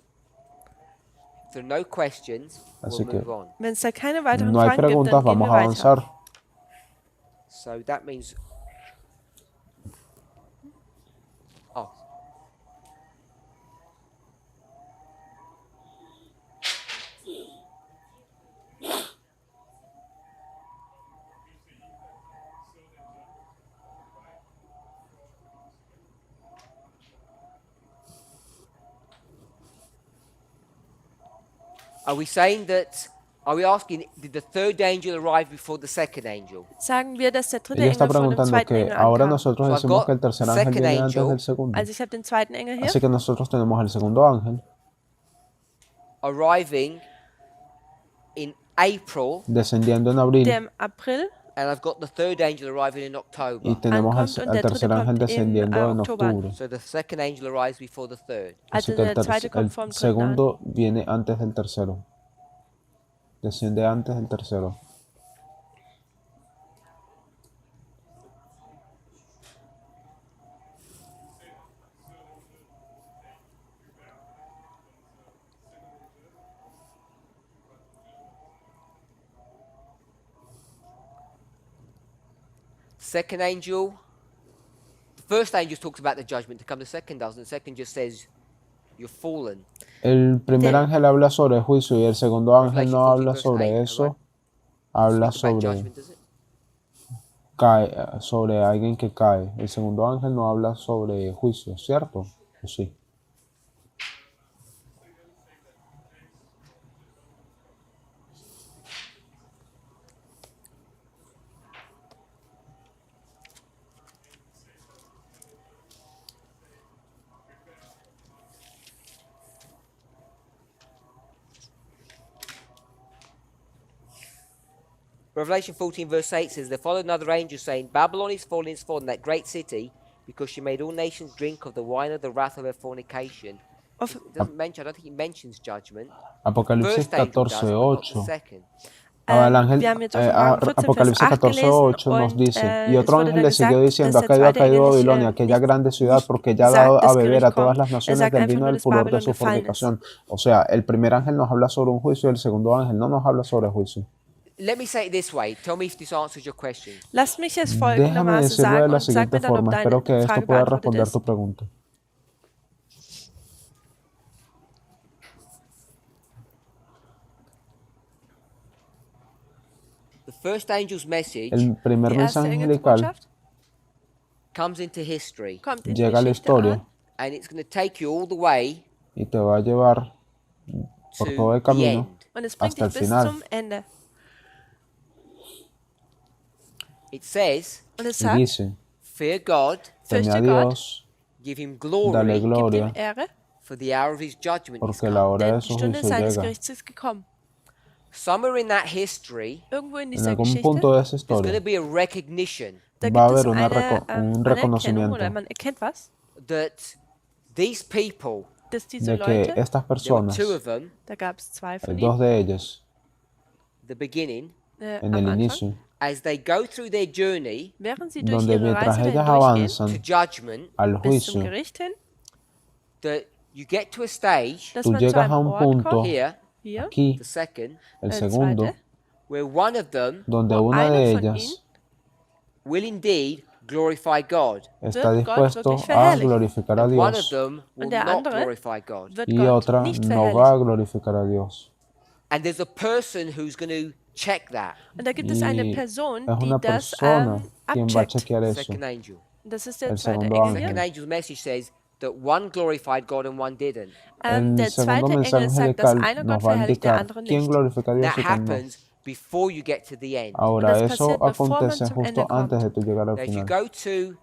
if there are no questions, we'll Así que move on. Wenn es da keine weiteren no hay Fragen gibt, dann preguntas, gehen vamos wir a weiter. avanzar. So that means. Oh. Are we saying that? Are we asking, did the third angel arrive before the second angel? Sagen wir, dass der dritte Ella está Engel vor dem preguntando zweiten que Engel ahora ankam. nosotros So I've decimos got que el tercer the ángel second viene antes angel. del segundo. Also ich habe den zweiten Engel hier, Así que nosotros tenemos el segundo ángel Arriving in April, descendiendo en abril der im April and I've got the third angel arriving in y October. tenemos ankommt und al der tercer dritte ángel kommt im descendiendo en Oktober an. octubre. So the second angel arrives before the third. Así Also que der zweite kommt vor el dem dritten an. segundo viene antes del tercero. Desciende antes del tercero. Second angel. The first angel talks about the judgment to come. The second doesn't. The second just says, "You're fallen." El primer Del- ángel habla sobre el juicio y el segundo ángel no Revelation 14 habla verse sobre 8, eso, alright? habla Speak about sobre, judgment, does it? sobre alguien que cae. El segundo ángel no habla sobre juicio, ¿cierto? ¿O sí? Revelation 14 verse 8 says, "There followed another angel saying, Babylon is fallen, that great city, because she made all nations drink of the wine of the wrath of her fornication." Auf- It doesn't mention. I don't think it mentions judgment. Apocalipsis First angel does, 14, but not the 8. second. El ángel, wir haben jetzt Offenbarung 14, Vers Apocalipsis 8 14, gelesen 8 nos und dice, y es otro wurde ángel dann le siguió gesagt, diciendo, dass ha der caído, ha zweite caído Engel Babilonia, aquella grande ciudad, nicht porque ya ha sagt, dado a das beber a Gericht todas kommt. las naciones sagt del einfach vino nur, del dass furor de Babylon su gefallen ist. fornicación. O sea, el primer ángel nos habla sobre un juicio y el segundo ángel no nos habla sobre juicio. Let me say it this way. Tell me if this answers your question. Lasst mich es Déjame folgendermaßen decirlo de sagen la und sag siguiente mir dann, ob forma, deine espero que esto Frage pueda beantwortet responder ist. tu pregunta. The first angel's message El primer Die erste mensaje angelical Engelsbotschaft comes into history, kommt in die llega a la Geschichte historia an and it's going to take you all the way y te va a llevar por todo to el the camino end. und es bringt hasta el dich bis final. zum Ende. It says, Und es Y sagt, dice, "Fear God, teme a fürchte Gott, Dios, give Him dale glory, gib ihm gloria, Ehre, for the hour of His judgment is porque la come." hora denn de die su Stunde juicio seines llega. Gerichts ist gekommen. Somewhere in that history, Irgendwo in En dieser algún Geschichte, punto de esa there's going historia to be a recognition da va a gibt es haber eine un Anerkennung reconocimiento oder man erkennt was, that these people, dass diese de que Leute, estas there were personas, two of them, da gab es zwei von dos ihnen, de ellas, the beginning, en am el Anfang, inicio, as they go through their journey während sie durch donde ihre mientras Reise ellas dahin durchgehen, avanzan to judgment, al bis zum juicio, Gericht hin, that you get to a stage dass tú man zu llegas einem a un Ort punto kommt, here, hier, aquí, the second, el zweite, segundo, where one of them donde wo una de einer von ellas ihnen will indeed glorify God, está wird Gott dispuesto wirklich a verherrlichen. glorificar a and one of Dios them will Und der not andere glorify God. wird y Gott otra nicht no va a verherrlichen. glorificar a Dios. And there's a person who's going to check that, Und da gibt es eine Y Person, es die una das persona quien va a abcheckt. chequear the eso. second angel. Das ist der El zweite segundo Engel ángel. hier. Second angel's message says that one glorified God and one didn't. El Der segundo zweite mensaje Engel sagt, dass angelical einer nos Gott va a verherrlicht, der indicar andere quién nicht. glorifica a And Dios that y quién no. happens before you get to the end. Ahora, das eso passiert, bevor man acontece zum justo Ende kommt. antes de tu llegar al Now, if you final. go to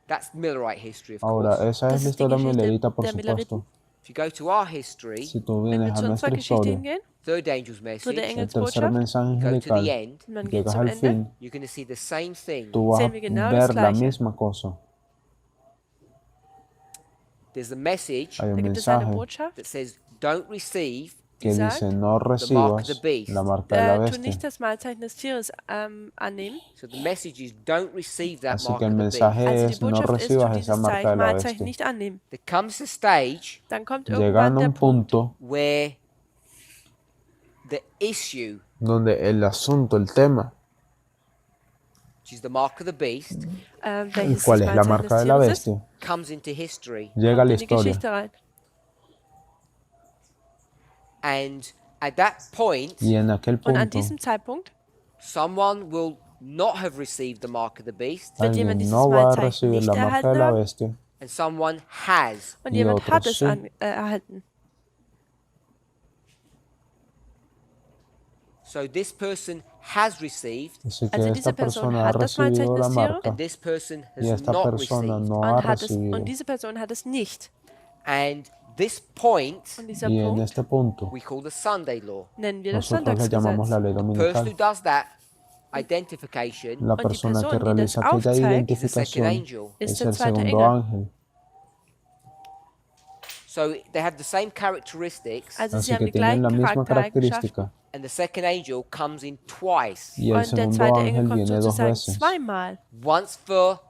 That's Millerite history, of Ahora, course. esa Das es la ist die historia Geschichte milerita, por der supuesto. Milleriten. If you go to our history, Si tú Wenn vienes wir a zu unserer nuestra Geschichte historia, hingehen, third angel's dritte message, el tercer Engelsbotschaft, mensaje you go to angelical, the end, und man geht llegas zum al Ende, fin, you're going to see the same thing. tú vas sehen a wir genau das ver la Gleiche. misma cosa. There's a message Hay un Da gibt es eine mensaje Botschaft, that says, don't receive die que sagt, dice, no the mark of the recibas beast. la marca de la tu bestia. nicht das Mahlzeichen des Tieres annehmen. So the message is, don't receive that Así mark que el of the beast. mensaje Also die es, no Botschaft ist, tu recibas esa dieses marca de la Mahlzeichen bestia. nicht annehmen. There comes a stage Dann kommt Llegan irgendwann a der un Punkt, punto where the issue, donde el asunto, el tema, which is the mark of the beast, welches ¿cuál das es la Mahlzeichen marca des de la Tieres ist, bestia? comes into history. Llega a kommt la in die historia. Geschichte rein. And at that point, Y en aquel Und an punto, diesem Zeitpunkt someone will not have received the mark of the beast, wird jemand alguien dieses no va a Mahlzeichen recibir nicht la marca de erhalten la haben bestia and someone has. und y jemand otros hat es sí. erhalten. So this person has received, Así que Also esta diese Person persona ha hat das Mahlzeichen recibido la des Tieres marca and this person y has esta not persona received. no ha und recibido. diese Person hat es nicht. And this point Und dieser Y en Punkt este punto, we call the Sunday law. nennen wir das nosotros le llamamos la Sonntagsgesetz. ley The person who dominical. does that identification La die persona que Person, die realiza das aquella aufzeigt, is the second identificación angel. ist es der el zweite segundo Engel. ángel. So they have the same characteristics, Also Así sie haben que die tienen la gleichen misma Charaktereigenschaften característica. and the second angel comes in twice. Y el und der segundo zweite Engel ángel kommt viene dos sozusagen veces. zweimal. Once for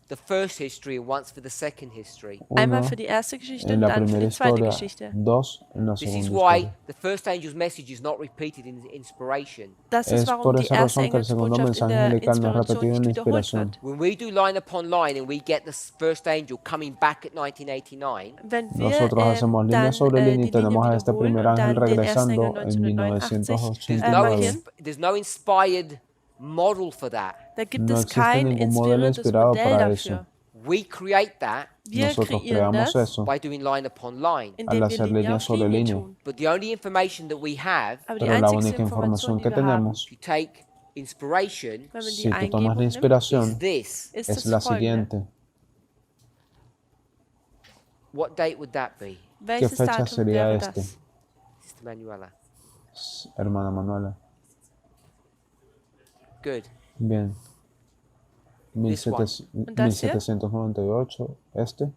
the first history and once for the second history. Einmal Uno für die erste Geschichte en und la dann für primera die zweite historia, Geschichte. dos en la This is segunda why historia. the first angel's message is not repeated in inspiration. Das ist, Es warum por die esa erste razón que el segundo Engelsbotschaft in mensaje der angelical no es Inspiration repetido en nicht la wiederholt inspiración. wird. When we do line upon line and we get the first angel coming back at 1989, Wenn wir Nosotros hacemos línea dann sobre línea die y tenemos Linien a este wiederholen primer und ángel dann den ersten Engel regresando en 1989 there's no, markieren, there's no inspired model for that. da gibt No es existe kein ningún modelo inspiriertes inspirado Modell para dafür. eso. We create that Wir Nosotros kreieren creamos das, eso by doing line upon line. al indem wir hacer Linie línea auf sobre Linie línea. tun. But the only information that we have, Aber die Pero la einzigste única información Information, die que wir haben, tenemos, if you take inspiration, wenn man si die tú tomas Eingebung la nimmt, is inspiración, this. ist es das la folgende. siguiente. What date would that be, ¿Qué Welches fecha Datum sería wäre este, das? Sister Manuela? hermana Manuela? Good. Bien. This one. 1798, este.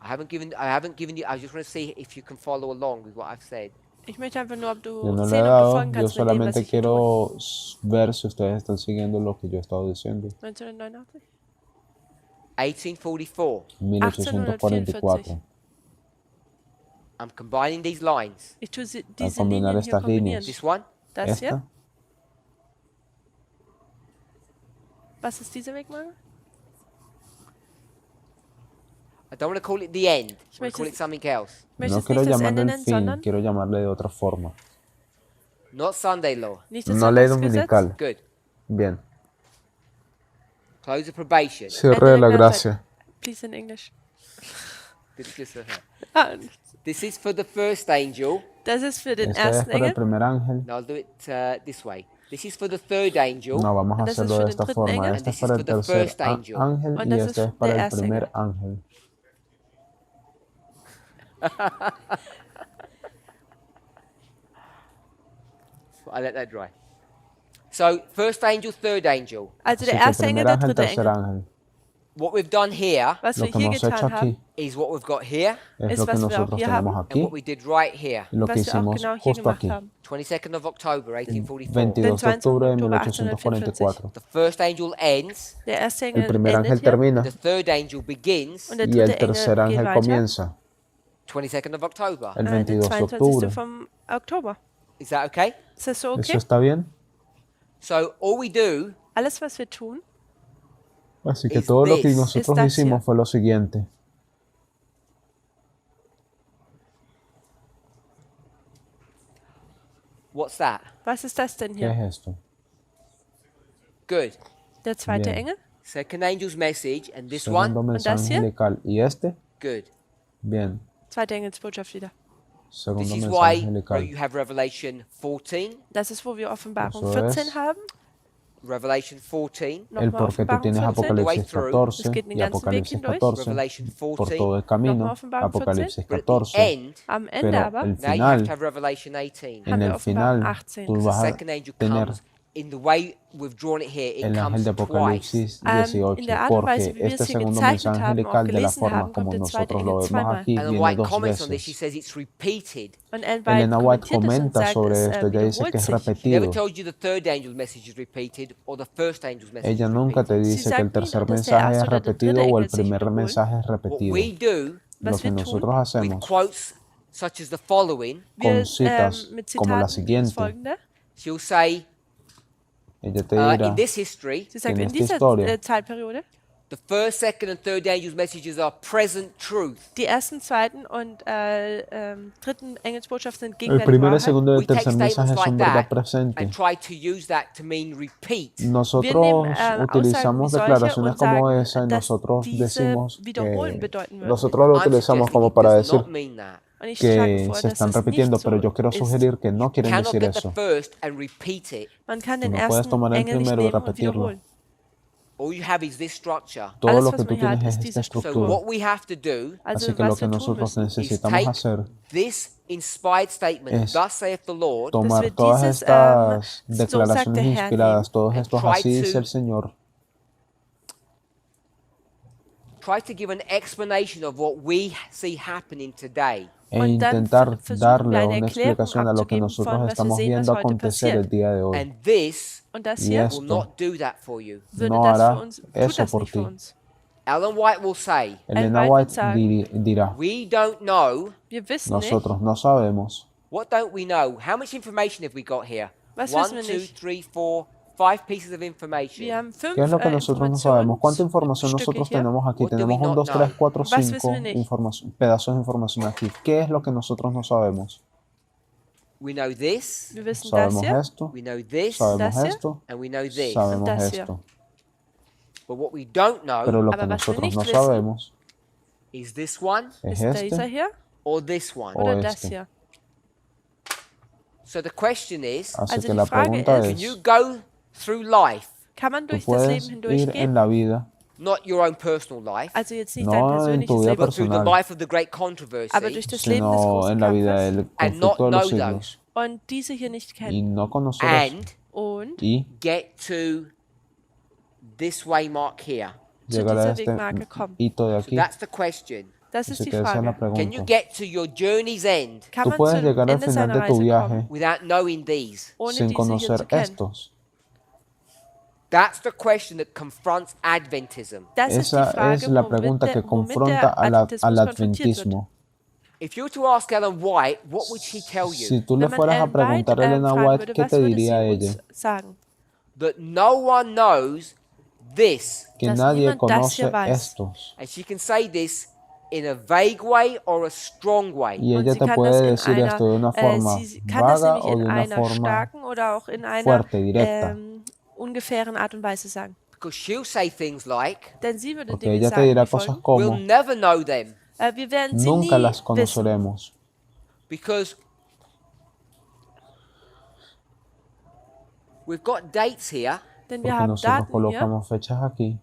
I haven't given you, I just want to see if you can follow along with what I've said. Ich möchte einfach nur, ob du Yo no le he sehen, ob du dado, folgen yo kannst mit dem, was solamente ich hier tue. quiero ver si ustedes están siguiendo lo que yo he estado diciendo. 1989? 1844. 1844. I'm combining these lines. Ich tue Al diese combinar Linien hier estas kombinieren. líneas, This one, Das hier? esta, Was ist diese Wegmarke? I don't want to call it the end. I want to möchte call es- it something else. Ich möchte no es quiero nicht das llamarle Ende el nennen, fin, sondern quiero llamarle de otra forma. Not Sunday law. nicht das No ley Sonntagsgesetz. dominical. Good. Bien. Close of probation. Cierre de la Ende der gracia. Please in English. This is just a- Ah, This is for the first angel. das ist für den Este es ersten para el Engel. primer ángel. No, I'll do it this way. This is for the third angel. No, vamos a Und das ist hacerlo für de den esta dritten forma. Engel. Este And es this para is el for the tercer first angel. ángel Und y das este ist es para der el erste primer Engel. ángel. I let that dry. So, first angel, third angel. Also Así der que erste Engel, primer der ángel, dritte tercer Engel. ángel. What we've done here Was Lo wir que hier hemos hecho getan aquí haben, is what we've got here es ist, lo que was wir auch nosotros hier tenemos haben. and aquí what we did right here. y lo que was wir auch hicimos genau hier justo gemacht aquí. haben. 22nd of October, El 1844. 22 de octubre de 22 1844. The first angel ends, Der erste El Engel primer ángel endet hier termina the third angel begins, und der y el dritte tercer Engel geht ángel weiter. comienza 22nd of October. el Den 22 de 22. octubre. vom Oktober. Is that okay? Ist das so ¿Eso okay? está bien? So, all we do Alles, was wir tun, Así que Is todo lo que this. nosotros Is that hicimos here. fue lo siguiente. what's that? was ist das denn ¿Qué hier? es esto? Good. Der zweite Bien. Engel? Second angel's message, and this one, Segundo mensaje das hier? angelical. ¿Y este? good. Bien, Zweite Engelsbotschaft wieder. This segundo is mensaje why angelical. you have Revelation 14, Das ist, wo wir Offenbarung Eso 14 es. haben. Revelation 14, El Nochmal por qué tú Offenbarung tienes 14. Apocalipsis through. 14 Es geht den y ganzen Weg Apocalipsis hindurch. 14 Revelation por 14, todo el camino, Nochmal Offenbarung 14. Apocalipsis but at the 14, end, Am Ende pero aber el now you have to final, have Revelation 18. haben en wir el Offenbarung final, 18. tú The vas a second angel tener comes in the way we've drawn it here. It el ángel comes de twice. Apocalipsis In 18, der Art und Weise, porque wie wir es este hier segundo gezeichnet mensaje haben, auch angelical de la gelesen forma haben, como kommt der zweite nosotros lo Engel vemos zweimal. aquí, Ellen viene White dos comments on this. She veces. says it's repeated. Und Ellen Elena White White kommentiert es und comenta sagt, sobre es esto, ella dice que wiederholt es sich. She never repetido. tells you the third angel's message is repeated or the first angel's message Ella is nunca te repeated. Sie dice que el sagt nie, tercer dass der mensaje erste es oder der dritte repetido o el Engel sich primer wiederholt. mensaje es What repetido. we do Lo Was que wir nosotros tun, with hacemos quotes such as the following, wir con citas mit como la Zitaten wie das siguiente, folgende. she'll say, ella te in dirá this history, Sie sagt, en in esta dieser historia Zeitperiode, the first, second, and third angel's messages are present truth. die ersten, zweiten und dritten Engelsbotschaft sind el gegenwärtige primer, el Wahrheit. segundo y We el take tercer mensaje statements like son verdad that presente. and try to use that to mean repeat. Nosotros Aussagen wie utilizamos solche declaraciones und como sagen, esa y dass nosotros diese decimos wiederholen que bedeuten würden. nosotros lo I'm utilizamos suggesting como it para does decir not mean that. Und ich schlage que vor, se dass están es repitiendo, nicht pero so yo quiero ist. sugerir que no quieren Cannot decir get the eso. first and repeat it. Man kann Tú den no puedes ersten tomar el Engel nicht primero y nehmen und repetirlo. wiederholen. All you have is this structure. Todo Alles, lo was que tú man hier hat, tienes ist es esta diese So estructura. what we have to do Also Así que lo was que wir tun nosotros müssen, is necesitamos take hacer this inspired statement, es thus saith the Lord, tomar wir todas dieses, estas so sagt declaraciones der Herr, inspiradas, todos and estos try así dice to- el Señor, try to give an explanation of what we see happening today. e Und dann intentar versuchen darle wir eine una Erklärung explicación a lo que abzugeben nosotros von, was wir estamos sehen, was viendo heute acontecer passiert. el día de hoy. And this Und das Y hier esto will not do that for you. würde no das für hará uns, tut eso das por nicht für ti. uns. Ellen White will say, Elena White White wird sagen, dirá, we don't know. Wir wissen nicht, nosotros no sabemos. What don't we know? How much information have we got here? Was 1, wissen wir 2, nicht? 3, 4, 5 pieces of wir information. haben 5 ¿Qué es lo que nosotros no sabemos? ¿Cuánta información Stücke nosotros hier. tenemos aquí? What do Tenemos we 1, not 2, 3, know? 4, Was 5 wissen wir nicht? pedazos de información aquí. ¿Qué es lo que nosotros no sabemos? We know this, Wir wissen das Sabemos hier, esto, we know this, sabemos das hier, esto, and we know this. sabemos das hier. esto. But what we don't Pero know lo Aber que was wir nosotros nicht no wissen, sabemos is this one es ist dieser este hier or this one. o oder das este. hier. So the question is, Así Also que die la Frage pregunta ist, can you es, go through life, Kann man tú durch das puedes Leben ir en hindurchgehen? la vida, not your own personal life, Also jetzt nicht No dein en tu persönliches vida Leben, but through the personal, life of the great aber controversy durch das Leben des sino großen en la vida Kampfes and del not conflicto de know los those, siglos und diese hier nicht y kennen no conocer eso and und y get to this waymark here. zu llegar a dieser este Wegmarke kommen. hito de So aquí. that's the question. Das ist Así die que esa es la Frage. Can you pregunta. get to your journey's end Kann Tú man puedes zum llegar al Ende final seiner de tu Reise viaje kommen, without knowing these? ohne sin diese hier zu conocer kennen? estos. That's the question that confronts Adventism. Das ist die Esa Frage, es la pregunta que womit confronta der al Adventismus konfrontiert wird. adventismo. If you were to ask Ellen White, what would she tell you? Si tú le Wenn man fueras a Ellen White preguntar a Elena fragen White, würde, ¿qué was te würde diría sie ella? uns sagen? That no one knows this. Que Dass nadie niemand das conoce hier weiß. estos. And she can say this in a vague way or a strong way. Y Und ella sie te kann puede das in decir einer, esto de una forma sie kann das vaga nämlich o in de una einer forma starken oder auch in einer fuerte, directa. ungefähren Art und Weise sagen. Because she'll say things like, Denn sie würde Porque Dinge ella te sagen, dirá wie cosas folgen. we'll como, never know them. Wir werden sie nunca nie las wissen, conoceremos. Because we've got dates here denn wir Porque haben nosotros Daten hier, colocamos fechas aquí.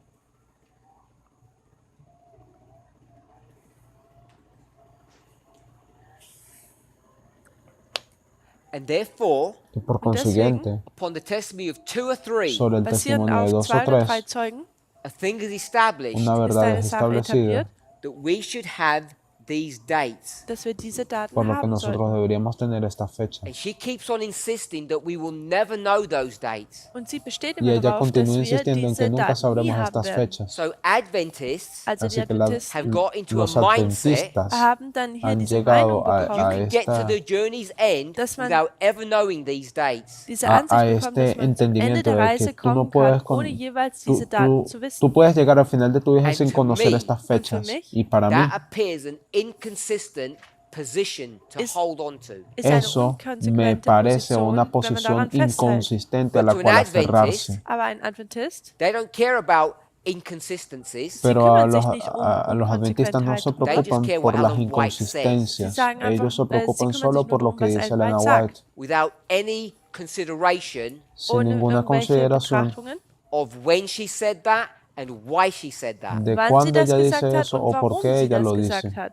and therefore, Y por Und deswegen, consiguiente, upon the testimony of 2 or 3, sobre el basierend testimonio de auf 2 2 o oder 3 3, Zeugen, a thing is established una ist verdad eine es Sache establecida, etabliert, that we should have these dates. dass wir diese Daten por lo que haben nosotros sollten. deberíamos tener estas fechas. And she keeps on insisting that we will never know those dates. Und sie besteht Y immer ella darauf, dass continúa wir insistiendo en que diese nunca Daten nie sabremos haben estas werden. fechas. So Adventists Also die Así que Adventisten have got into a los mindset adventistas haben dann hier han diese llegado Meinung a you bekommen, can get to esta- the journey's end dass man without ever knowing these dates. diese a Ansicht bekommen, dass este man zum Ende entendimiento der de Reise que tú no kommen puedes kann, ohne jeweils diese tú, Daten tú- zu wissen. tú puedes llegar al final de tu viaje And sin to conocer me- estas Und für fechas. mich, Y para mí That appears an inconsistent position to Ist- hold on to. ist eine eso me unkonsequente parece Position, una wenn man posición daran festhält. inconsistente a But la to an cual Adventist, aferrarse. Aber ein Adventist, They don't care about inconsistencies. Pero kümmern sich nicht a los adventistas no se Unkonsequentheit. preocupan care por what las Ellen White says. inconsistencias. Sie sagen Ellos se einfach, preocupan sie kümmern solo sich nur por lo darum, que was dice Ellen Elena White White, sagt, Without any consideration sin ohne ninguna irgendwelche consideración Betrachtungen, of when she said that and why she said that. de wann sie cuándo das ella gesagt dice hat eso und o por warum qué sie ella das lo gesagt dice. hat.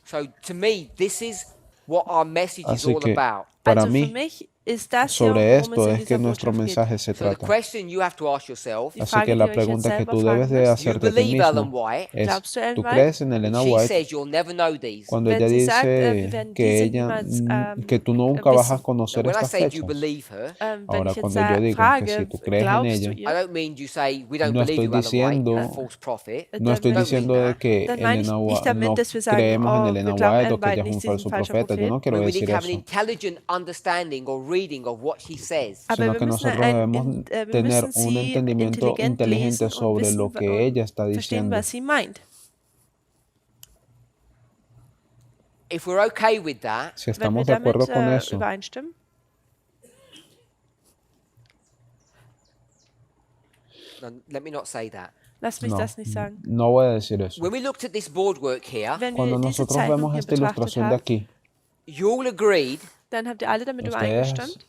So to me, this is what our message is Así all que about. para Also für mí, mich ist das hier, sobre worum esto es in es que dieser nuestro Botschaft geht. mensaje se So the trata. question you have to ask yourself, Die Así Frage, que die la ihr euch jetzt pregunta que selber tú fragen debes de müsst, do you hacerte a ti believe Ellen mismo White es, glaubst du Ellen ¿tú White? crees en when Elena she White says you'll never know these? cuando Wenn ella sie sagt, wir dice werden que diese ella, niemals que tú nunca vas a wissen? Now, conocer when I estas say do you fechas? believe her, Wenn Ahora, ich jetzt cuando yo digo que si frage, tú crees en glaubst du ella, I ihr? don't mean you say we don't no believe estoy you, Ellen White, a diciendo, false prophet. no estoy Don't mean diciendo de that. que Dann meine ich Elena nicht no damit, dass wir sagen, creemos en oh, Elena wir glauben White o Ellen que White ella es un nicht, sie ist falso ein falscher profeta. Yo Prophet. no quiero We need decir to have an eso, intelligent understanding or reading of what she says. Aber sino wir que müssen, nosotros debemos wir tener müssen un sie entendimiento intelligent inteligente lesen und sobre lo wissen que ella está und verstehen, diciendo. was sie meint. If we're okay with that, Si Wenn wir estamos de damit acuerdo con eso, übereinstimmen, no, let me not say that. lass mich no, das nicht sagen. no voy a decir eso. When we looked at this boardwork here, Wenn wir Cuando diese nosotros Zeichnung vemos hier esta betrachtet ilustración de haben, aquí, you all agreed, dann habt ihr alle damit ustedes übereingestimmt,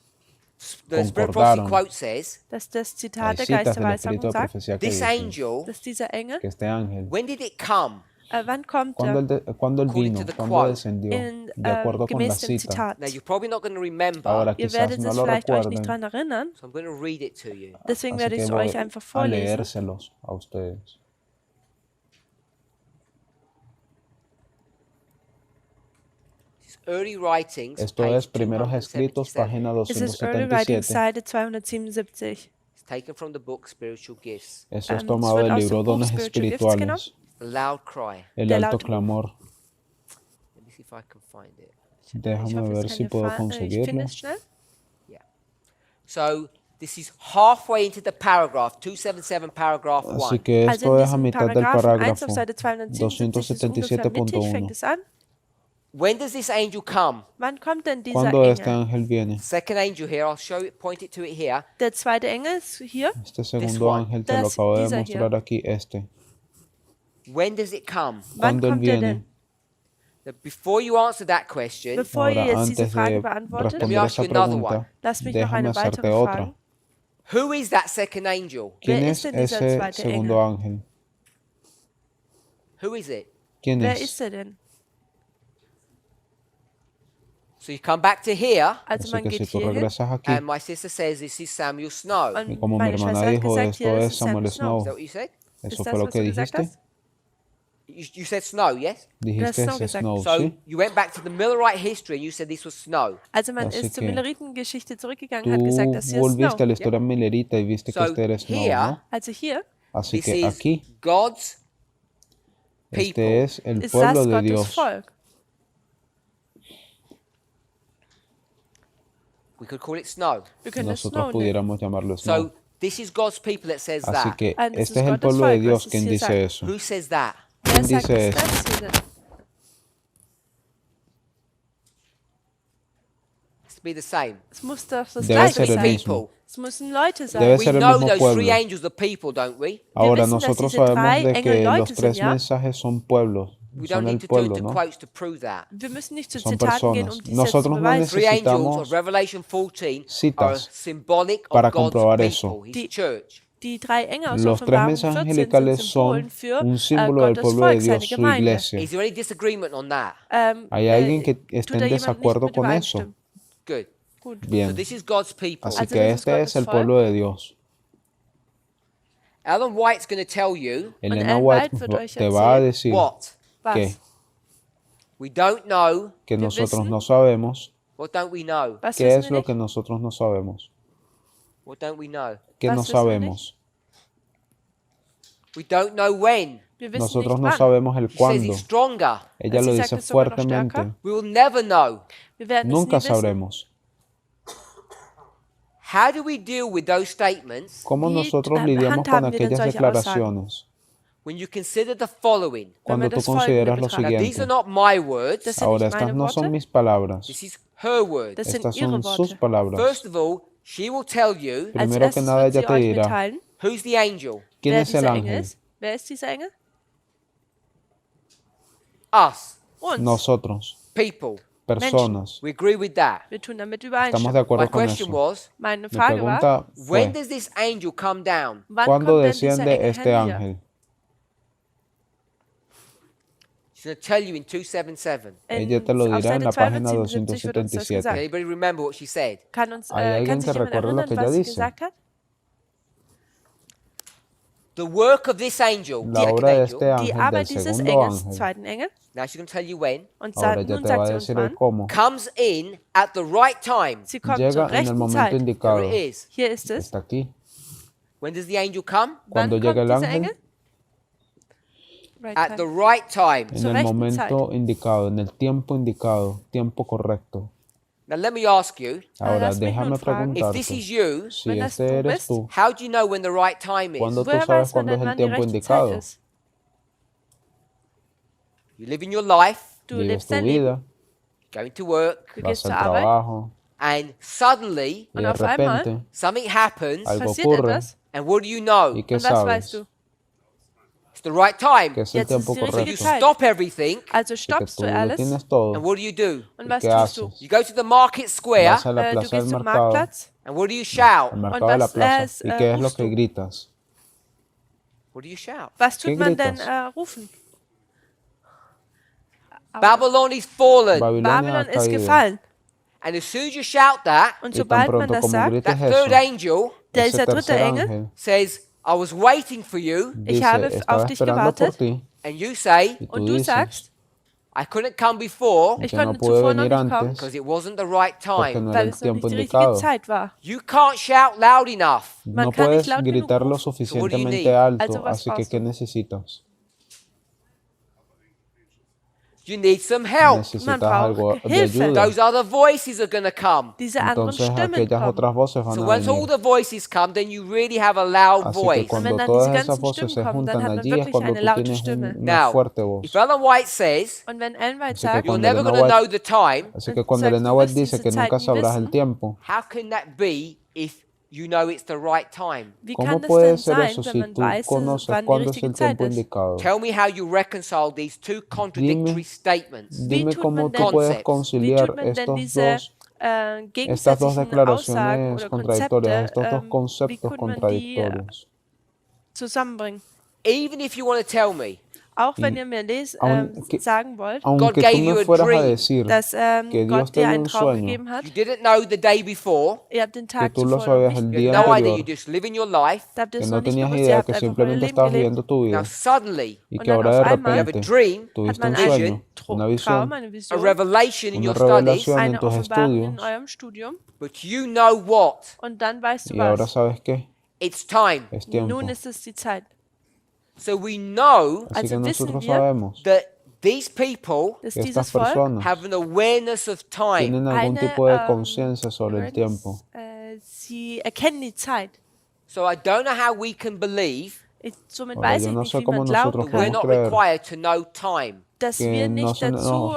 the Spirit of Prophecy concordaron. quote says, dass das Hay Zitat der citas Geist der del Espíritu Weissagung de sagt, Profecía que this dicen angel, dass dieser Engel, que este ángel, when did it come? wann kommt cuando er? cuando él According vino, to the cuando quote. descendió, In, de acuerdo con la gemäß dem cita. Zitat. Now, you're probably not going to remember, Ahora Ihr quizás werdet no es lo vielleicht euch nicht recuerden, daran erinnern, so I'm going to read it to you. deswegen así werde ich que es voy euch einfach a vorlesen. leérselos a ustedes. It's early writings, Esto page es Primeros Escritos, 277. página Es ist Early Writing, 277. Seite 277. It's taken from the book Spiritual Gifts. Eso es Es tomado wird del aus libro dem Buch Dones Spiritual Gifts genommen. Espirituales, A loud cry. el Der alto laute clamor. Let me see if I can find it. Ich Déjame hoffe, ver es si kann puedo ich finde conseguirlo. es schnell. Yeah. So this is halfway into the paragraph, 277, paragraph Así 1. que Also esto in es a diesem mitad del Paragraphen 1 parágrafo auf Seite 277 ist ungefähr mittig, fängt 277.1. es an. When does this angel come? Wann kommt denn dieser Cuando este Engel? ángel viene, Second angel here, I'll show it, point it to it here. Der zweite Engel ist hier. este segundo one. ángel te lo Das- acabo de dieser mostrar hier. aquí, este. When does it come? Wann Cuando él kommt er viene, denn? Now, before you answer that question, Bevor ihr ahora jetzt diese antes Frage de beantwortet, Let me responder ask esa you another pregunta, one. lasst mich noch déjame eine hacerte weitere otra. fragen. who is that second angel? ¿Quién Wer es ist denn dieser ese zweite segundo Engel? ángel? Who is it? ¿Quién Wer es? ist er denn? So you come back to here, Also Así man que si geht tú hier hin regresas aquí, and my sister says this is Samuel Snow. y und como mi meine hermana Schwester hat dijo, gesagt, esto hier es ist Samuel Is that Snow. what you said? Ist ¿Eso das, fue lo was que du gesagt dijiste? hast? You said snow, yes? Dijiste Snow ese gesagt. Snow, So ¿sí? you went back to the Millerite history and you said this was snow. Also man Así ist zur que Milleritengeschichte zurückgegangen Tú und hat gesagt, das hier ist volviste a Snow. la historia milerita y viste que So este era Snow, here, ¿no? Also hier Así this que is aquí, God's people. este es el ist pueblo das de Gottes Dios. Volk. We could call it snow. Wir können es Nosotros Snow nennen. pudiéramos llamarlo Snow. So this is God's people that says Así that. que Ah, das este ist es el Gottes pueblo de Volk, Dios was quien es hier dice sagt. eso. Who says that? Wer ¿Quién sagt dice es eso? das hier denn? It's to be the same. Es muss doch das Debe Gleiche ser el sein. mismo. People. Es müssen Leute sein. Debe We ser el know mismo those three pueblo. angels are people, don't we? Ahora wissen, dass nosotros diese sabemos drei de Engel que Leute los tres sind, ja? mensajes son pueblos, We don't son need el to turn pueblo, to ¿no? quotes to prove that. Wir müssen nicht zu Son Zitaten gehen, personas. um dies jetzt zu Nosotros no beweisen. Three angels necesitamos of Revelation 14 are citas symbolic of para God's comprobar people, eso. His church. Die drei Engel aus Los tres Offenbarung mensajes 14 sind angelicales Symbolen son für un símbolo del Gottes pueblo de Volk, seine Dios, su Gemeinde. iglesia. Is there any disagreement on that? ¿Hay alguien que Tut esté da en jemand nicht desacuerdo mit con eso? übereinstimmen? Good. Gut. So Bien, this is God's people. así Also que das ist este Gottes es el Volk. pueblo de Dios. Ellen White's going to tell you Elena Ellen White White wird euch te va a erzählen, decir what? que, Was? We don't know. que Wir nosotros wissen- no sabemos. What don't we know? Was ¿Qué wissen es wir lo nicht? que nosotros no sabemos? What don't we know? ¿Qué Was no wissen wir sabemos? We don't know when. Wir wissen Nosotros nicht no wann. sabemos el She says cuándo. it's stronger. Ella Sie lo sagt dice es sogar noch fuertemente. stärker. We will never know. Wir werden es Nunca nie wissen. sabremos. How do we deal with those statements ¿Cómo Wie, nosotros äh, lidiamos con handhaben wir denn aquellas solche declaraciones? when you consider the following? Cuando tú das consideras Folgende lo betrachten. Now, these siguiente. are not my words. Das sind Ahora, nicht estas meine no Worte, son mis palabras. This is her words. das sind Estas ihre son sus Worte. palabras. First of all, she will tell you Als Primero que erstes nada, wird ella sie te euch dirá mitteilen, who's the angel. ¿Quién wer es el dieser Engel ángel? ist? Wer ist dieser Engel? Us, Uns. Nosotros, people. personas. We agree with that. Wir tun damit Estamos de übereinstimmen. acuerdo My con question eso. was, Meine Mi Frage war, pregunta when fue, does this angel come down? wann ¿cuándo kommt denn dieser desciende Engel este hernieder? ángel? She's going to tell you in 277. Ella te lo Auf dirá en Seite la página 277 wird uns das 277. gesagt. Can anybody remember what she said? Kann ¿Hay alguien sich que jemand recuerde lo erinnern, que ella was sie dice? gesagt hat? The work of this angel, La second obra de angel. este Die ángel, del Arbeit dieses segundo Engels, ángel, zweiten Engel, Now she's going to tell you when. und ahora ya nun te va sagt a sie uns decir el wann, cómo. Comes in at the right time. sie kommt Llega zur en el rechten momento Zeit. There indicado. it is. Hier ist es. Está aquí. When does the angel come? Wann Cuando llega kommt el dieser ángel, Engel? Right At the time. right time. en Zur el rechten momento indicado, en el tiempo indicado, tiempo correcto. Now let me ask you, Ahora, lass mich déjame nun fragen. if this preguntarte, is you, si Wenn das este du eres bist, tú, how do you know when the right time is? ¿cuándo tú woher sabes weiß man cuándo denn, es el wann die tiempo rechte Zeit indicado? ist? You live in your life, Du Vives lebst tu dein Leben, vida, going to work, du vas gehst zur al Arbeit trabajo and suddenly y und de auf einmal repente something happens, algo passiert ocurre etwas. and what do you know? y ¿qué Und was weißt sabes? du? It's the right time. Que es el Jetzt ist tiempo die richtige You correcto. Zeit. stop everything, Also Y que stoppst tú du lo alles. tienes and todo. what do you do? Und ¿Y was qué tust du? haces? You go to the market square, Vas a la Du plaza gehst del zum mercado, Marktplatz. and what do you shout? al mercado de la was, plaza. ¿Y qué es lo rufst que du? gritas? What do you shout? Was ¿Qué tut man denn gritas? rufen? Babylon is fallen. Babilonia ha Babylon ist caído. gefallen. And as soon as you shout that, Und Y tan sobald man pronto das como sagt, grites that third eso, angel ese dieser dritte tercer Engel ángel says, I was waiting for you, Ich dice, habe estaba auf dich esperando por gewartet. ti, and you say, y tú und du dices sagst, I couldn't come before ich que no konnte pude zuvor noch venir nicht kommen, because antes it wasn't the right porque time. no era weil el es noch tiempo nicht die richtige indicado. Zeit war. You can't shout loud enough. Man No kann nicht puedes laut genug gritar lo rufen. suficientemente need? alto, Also, was así que brauchst ¿qué du? necesitas? You need some help. Necesitas braucht algo de Hilfe. ayuda. Those other voices are going to come. Diese anderen Entonces Stimmen aquellas kommen. otras voces van So a once all venir. the voices come, then you really have a loud Así que voice. Und cuando wenn dann todas diese esas ganzen voces Stimmen se kommen, dann juntan hat man allí es wirklich cuando eine tú laute tienes Stimme. una Now, fuerte voz. if Ellen White says Und wenn Ellen White Así que sagt, you're cuando never Elena going to know White, the time, así que cuando sagst, Elena du White wirst dice diese que Zeit nunca nie sabrás el wissen, tiempo, how can that be if you know it's the right time? wie ¿cómo kann das puede denn ser sein, eso wenn si man tú weiß, conoces wann die cuándo es richtige el Zeit tiempo ist? indicado? Tell me how you reconcile these two contradictory statements. Wie Dime tut cómo man tú denn, puedes Concepts. wie conciliar tut man denn estos diese dos, estas dos gegensätzlichen Aussagen declaraciones oder contradictorias, Konzepte, estos dos wie conceptos kann man die contradictorios. zusammenbringen? Even if you want to tell me Auch wenn Y ihr mir aunque, sagen wollt, aunque gave tú you me a fueras a dream decir dass que Dios Gott te dir dio einen un Traum sueño, gegeben hat, you didn't know the day before, ihr habt den que Tag tú lo zuvor noch sabías nicht, el you día had no idea, you anterior, just living your life. da habt ihr que es no noch nicht tenías gewusst, ihr idea, habt que einfach euer simplemente Leben estabas gelebt viviendo tu Now vida suddenly y und que dann ahora auf de einmal you have a repente dream, hat tuviste man un vision, sueño, einen una Traum, visión, eine a Vision, revelation in una your studies, revelación en eine tus Offenbarung in estudios eurem Studium but you know what? und dann weißt du y ahora was. sabes qué, It's time. es tiempo. Nun ist es die Zeit. So we know Así que Also wissen nosotros wir, sabemos that these people dass que estas dieses Volk personas have an awareness of time. tienen algún eine tipo de conciencia sobre el tiempo. sie erkennen die Zeit. So I don't know how we can believe Somit Ahora, weiß yo ich no nicht, sé wie cómo man glauben nosotros that we're kann, not creer required to know time. dass que wir no nicht se dazu nos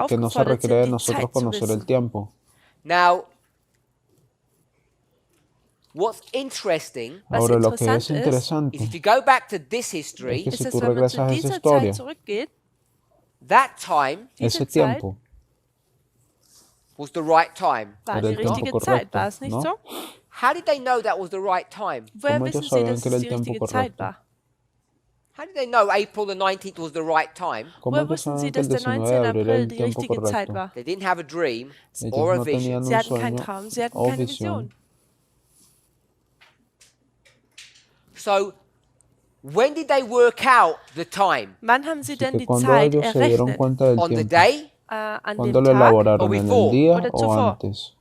que no se aufgefordert requiere de sind, die nosotros Zeit zu conocer el wissen. tiempo. Now, what's interesting Was Ahora, lo que interessant es ist, interesante is if you go back to this es history, que ist, si dass tú wenn man zu regresas a esa dieser historia, Zeit zurückgeht, that time diese ese Zeit tiempo was the right time. war era die el tiempo richtige Zeit, correcto, war es nicht ¿no? so? How did they know that was the right time? Woher ¿Cómo wissen ellos sie, sabían dass que es era el die tiempo richtige Zeit correcto? war? How did they know April the 19th was the right time? ¿Cómo Woher ellos wussten sie, sabían que el dass der 19 de 19. abril era April el die tiempo richtige Zeit correcto? war? They didn't have a dream Ellos or a no tenían vision. Sie un hatten keinen sueño Traum, sie hatten o keine visión. Vision. So, when did they work out the time? Wann haben sie Así denn que die cuando Zeit ellos se dieron errechnet? cuenta del On the tiempo, day? An ¿cuándo dem lo Tag elaboraron? o ¿En before? el día Oder o zuvor? antes?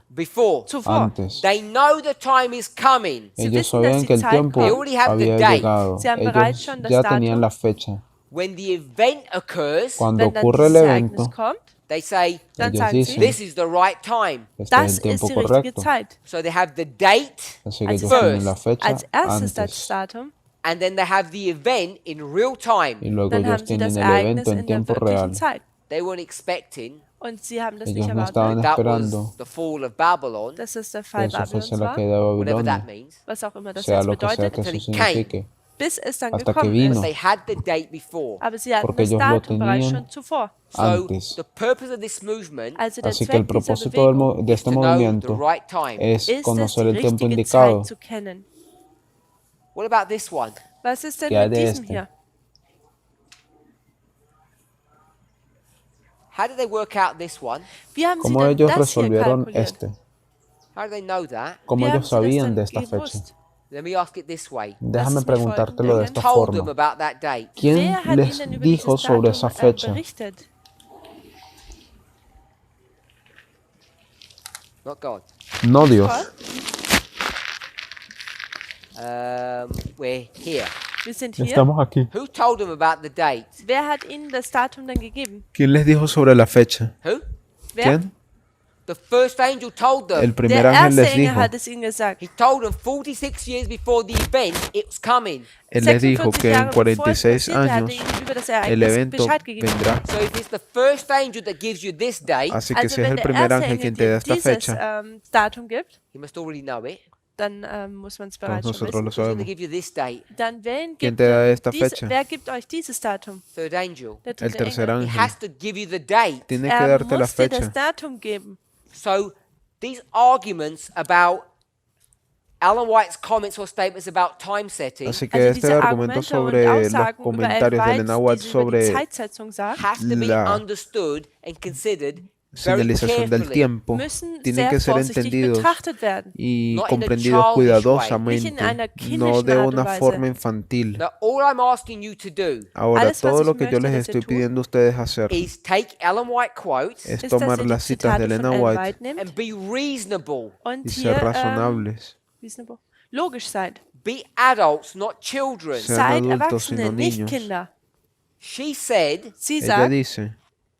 Before. zuvor? Antes. They know the time is coming. Sie Ellos wissen, dass sabían die que el Zeit tiempo They kommt. already have the había date. llegado. Sie haben bereits Ellos schon das ya Datum. tenían la fecha. When the event occurs, Cuando Wenn dann ocurre el dieses Ereignis evento, kommt, they say, dann ellos sagen dicen, sie, this is the right time. este es das el tiempo ist die richtige correcto. Zeit. So they have the date Así que Also ellos sie tienen la fecha Als erstes das antes. Datum, and then they have the event in real time. Y luego dann ellos haben sie tienen das el Ereignis evento en in der tiempo wirklichen real. Zeit. They weren't expecting Und sie haben das nicht Ellos no erwartet. estaban That esperando was the fall of Babylon, Dass es der que Fall eso fuese Babylons la war, caída de whatever that Babilonia, means, was auch immer das sea jetzt lo que sea bedeutet, que until eso it came. signifique, bis es dann hasta que gekommen vino. but ist. they had the date before. Aber sie hatten Porque das ellos lo Datum bereits tenían schon zuvor. So antes. the purpose of this movement Also der Así que el Zweck dieser propósito Bewegung de is este to know the movimiento right time. es ist es, die conocer el tiempo richtige indicado. Zeit zu kennen. What about this one? Was ist denn ¿Qué hay mit de diesem este? hier? How did they work out this one? Wie haben sie ¿Cómo denn ellos das hier resolvieron kalkuliert? este? How do they know that? ¿Cómo Wie haben ellos sie das sabían denn de esta fecha? gewusst? Let me ask it this way. Déjame mich preguntártelo de folgendes. esta Told them forma. about that date. ¿Quién Wer hat les ihnen über dijo dieses sobre Datum esa fecha? berichtet? Not God. No Dios. Gott? We're here. Wir sind hier. Estamos aquí. Who told them about the date? Wer hat ihnen das Datum dann gegeben? ¿Quién les dijo sobre la fecha? Who? Wer? ¿Quién? The first angel told them. El primer Der ángel erste les Engel dijo. hat es ihnen gesagt. He told them 46 years before the event, it's coming. Él les dijo 46 que en Jahre bevor es 46 passiert, er hatte años ihnen über das el Ereignis evento Bescheid gegeben. vendrá. So if it's the first angel that gives you this date, Así que Also si es wenn el der primer erste ángel Engel quien te da dir esta dieses fecha, Datum gibt, you must already know it. dann muss man es todos bereits schon nosotros wissen. lo Who's going to sabemos. give you this date? Dann wen ¿Quién gibt te da denn esta fecha? wer gibt euch dieses Datum? Third angel. Der El dritte tercer Engel. He ángel has to give you the date. tiene que Er darte la muss dir das fecha. Datum geben. So these arguments about Ellen White's comments or statements about time setting Así que Also este diese argumento Argumente und sobre los Aussagen über comentarios de Ellen Elena White, White die sie über die sobre Zeitsetzung sagt, have to be la understood and considered very señalización del carefully. tiempo müssen tienen sehr que ser vorsichtig entendidos betrachtet werden. y Not in a comprendidos childish cuidadosamente, Nicht in einer no kindischen de Art und una Weise. forma infantil. Now, all I'm asking you to do Ahora, Alles, was todo ich lo que yo möchte, les dass ihr estoy tut, pidiendo a ustedes hacer is take Ellen White quotes es ist, dass tomar ihr die las citas de Zitate von Elena Ellen White White nehmt and be reasonable. und y hier ser razonables. reasonable, logisch seid. Be adults, not children. Sean Seid adultos y Erwachsene, no nicht niños. Kinder. She said Sie Ella sagt, dice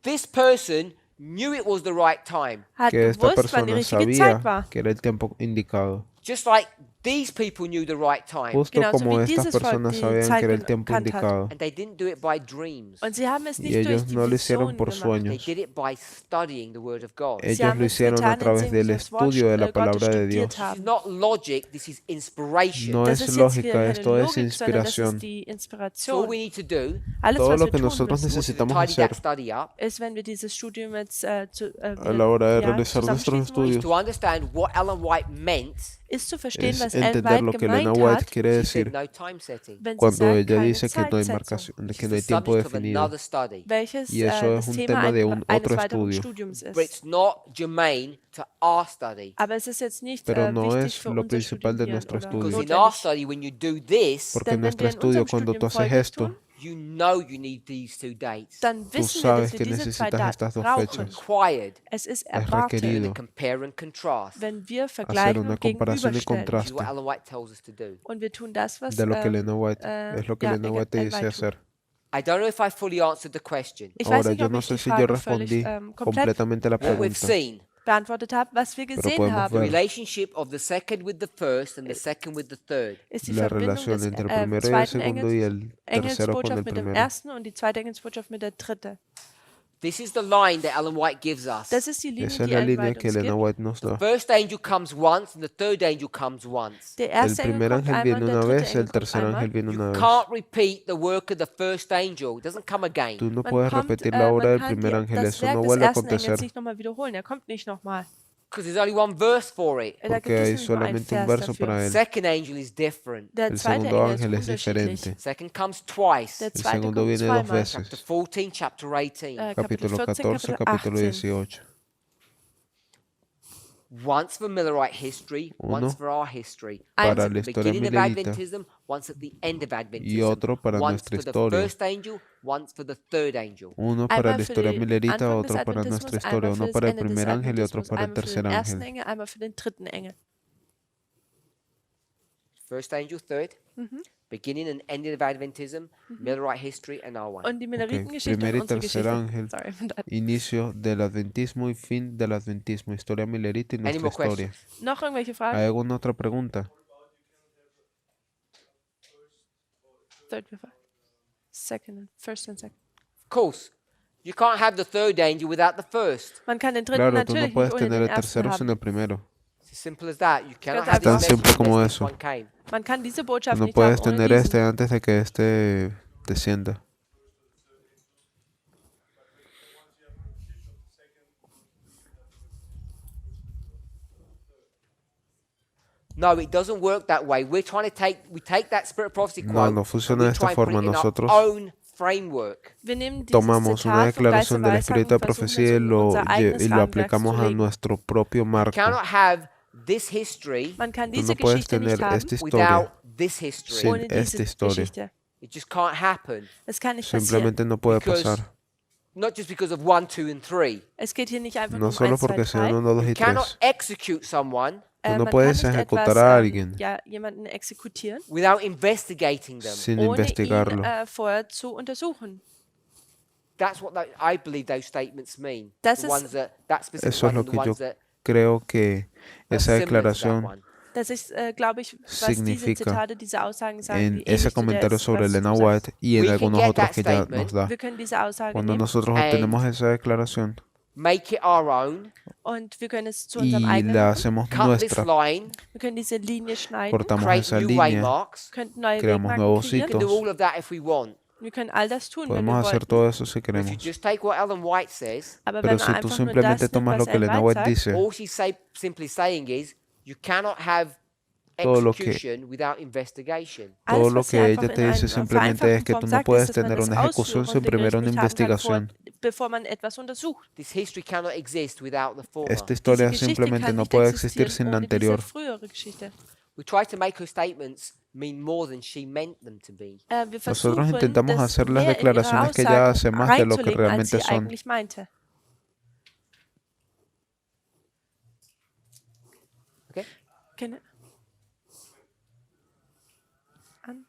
this person knew it was the right time. hat que esta gewusst, wann die persona richtige Zeit sabía war. que era el tiempo indicado. Just like these people knew the right time. Justo Genauso como wie estas dieses Volk personas die sabían Zeit que era el tiempo gekannt hat. indicado. And they didn't do it by dreams. Und sie haben es Y nicht durch ellos die no lo hicieron Vision por gemacht. They sueños. did it by studying the Word of God. Sie Ellos haben lo es hicieron a getan, través indem del sie das Wort estudio de la Gottes palabra de studiert Dios. This is haben. not logic, this is inspiration. No Das es ist jetzt lógica, keine esto es Logik, sondern das inspiración. ist die So all Inspiration. we need to do Alles, Todo was lo wir que tun nosotros müssen, is to necesitamos tidy hacer that study up, ist, wenn wir dieses Studium jetzt a la hora de realizar nuestros zusammenschließen wollen, is estudios to understand what Ellen White meant. ist zu verstehen, es was Ellen entender White lo que Elena gemeint White hat, quiere She said decir no time setting. wenn sie cuando sagt, ella keine dice que no hay Zeitsetzung, marcación, que It's no hay the tiempo subject of definido. another study. welches Y eso es das un Thema tema de eines otro weiteren estudio. Studiums But ist. it's not germane to our study. Aber es ist jetzt nicht Pero no wichtig es für lo unser principal de Studium nuestro oder estudio. Because in our notwendig. study, when you do this, Porque en Denn wenn nuestro wir in estudio, unserem cuando tú Studium haces Folgendes esto, tun, you know you need these two dates. dann tú wissen wir, dass sabes wir que diese zwei necesitas Daten estas dos brauchen. fechas. Required Es ist Es erwartet, requerido to compare and contrast. wenn wir hacer vergleichen una und comparación y gegenüberstellen. Which is what contraste Ellen White tells us to do. Und wir tun das, was de lo que Elena White, es lo que ja, Elena White te Ellen dice White tut. hacer. I don't know if I fully answered the question. Ich weiß Ahora, nicht, yo ob no ich sé die si yo Frage völlig respondí komplett completamente la What we've pregunta, seen, beantwortet habe. Was wir Pero gesehen podemos the haben, ver relationship of the second with the first and the second with the third. ist die la Verbindung relación des entre el primero y el zweiten segundo y el tercero con Engelsbotschaft el mit dem primero. ersten und die zweite Engelsbotschaft mit der dritten. This is the line that Ellen White gives us. Das ist die Linie, Esa es die la Ellen línea White que uns Elena gibt. White nos da. First angel comes once and the third angel comes once. Der El erste Engel primer kommt ángel einmal viene und der una dritte vez, Engel el kommt tercer ángel einmal. viene You una vez. can't repeat the work of the first angel. It doesn't come again. Tú no Man puedes kommt, repetir la obra man del kann primer ángel, das eso Werk no des vuelve a ersten Engels acontecer, nicht nochmal wiederholen. Er kommt nicht nochmal. Because there's only one verse for it. Da gibt porque hay es nur einen solamente un Vers verso dafür. para él. Second angel is different. Der El zweite segundo Engel ist ángel es unterschiedlich. diferente. Second comes twice. Der El zweite segundo kommt viene dos zweimal. Chapter veces. 14, chapter 18. Kapitel Capítulo 14, 14, Kapitel capítulo 18. 18. Once for Millerite history, Uno once for our history. para Once at la the historia beginning of milerita Adventism, once at the end of y Adventism. otro para Once nuestra for the historia. first angel, once for the third angel. Uno para Einmal la für historia den milerita, Anfang des otro para Adventismus, nuestra historia. einmal für Uno das para el Ende des primer ángel y otro Adventismus, para el einmal für tercer den ersten ángel. Engel, einmal für den dritten Engel. First angel, third. Beginning and ending of Adventism, Millerite history, and our one. Und die Mileritengeschichte Primer und y unsere tercer Geschichte. ángel. Sorry. Inicio del adventismo y fin del adventismo. Historia milerita y Any nuestra more historia. questions? Noch irgendwelche Fragen? ¿Hay alguna otra pregunta? Third, fifth, second, first and second. Of course. You can't have the third angel without the first. Man kann den dritten Claro, tú no natürlich puedes nicht ohne tener den el ersten tercero sin haben. el primero. It's as simple as that. You cannot Ganz have Tan this simple message como unless this eso. one came. Man kann diese Tú Botschaft no nicht haben puedes ohne tener diesen. este antes de que este descienda. No, it doesn't work that way. We take that spirit of prophecy No, quote no and funciona we de esta try and put forma. it in our Nosotros own framework. Wir nehmen dieses tomamos una Zitat vom Geist der declaración del Weissagung Espíritu de und versuchen es Profecía in unser eigenes y lo Rahmenwerk aplicamos zu a legen. nuestro propio You marco. cannot have this history Man kann Tú diese no puedes Geschichte nicht tener haben esta historia without this history. sin ohne diese esta historia. Geschichte. It just can't happen. Es kann nicht passieren. Simplemente no puede Because pasar. not just because of 1, 2, and 3. Es geht hier nicht einfach No nur um solo 1, 2, porque sean 3. 1, 2 You y cannot 3. execute someone Tú no Man kann puedes nicht ejecutar etwas, a alguien ja, jemanden exekutieren, without investigating them. sin ohne ihn investigarlo. vorher zu untersuchen. That's what I believe those statements mean. Das The ist- ones that specific Eso es one lo and the que yo ones that creo que are esa similar to that declaración one. Das ist, glaube ich, was diese significa Zitate, diese Aussagen sagen, en die ese ähnlich zu der comentario ist, sobre was Elena du sagst. White y en We can algunos get otros that que ya statement. nos da. Wir können diese Aussage Cuando nehmen nosotros And obtenemos esa declaración make it our own, und wir können es zu y unserem eigenen la machen. hacemos cut this nuestra, line, Wir können diese Linie schneiden, cortamos create esa new línea, waymarks. könnten neue creamos Wegmarken nuevos kreieren. We can do hitos. all of that if we want. Wir können all das tun, wenn Podemos wir hacer wollten. todo eso si But if you queremos. just take what Ellen White says, Aber Pero wenn si man tú einfach nur simplemente das nimmt, tomas lo was que Elena White White sagt, dice, all she's simply saying is you cannot have Todo lo que- execution without investigation. todo alles, lo was sie que einfach ella in te dice einer simplemente es vereinfachten que Form tú no sagt, puedes ist, dass man tener das una ejecución sin Ausführung der primero una Gericht nicht haben kann, investigación. bevor man etwas untersucht. This history cannot exist without the former. Esta historia Diese Geschichte simplemente kann no nicht puede existir existieren sin la ohne diese anterior. frühere Geschichte. We try to make her statements mean more than she meant them to be. Wir Nosotros versuchen, intentamos das hacer las mehr in ihre declaraciones que ella hace Aussagen más de lo que reinzulegen, als realmente sie son. eigentlich meinte. Okay? Can an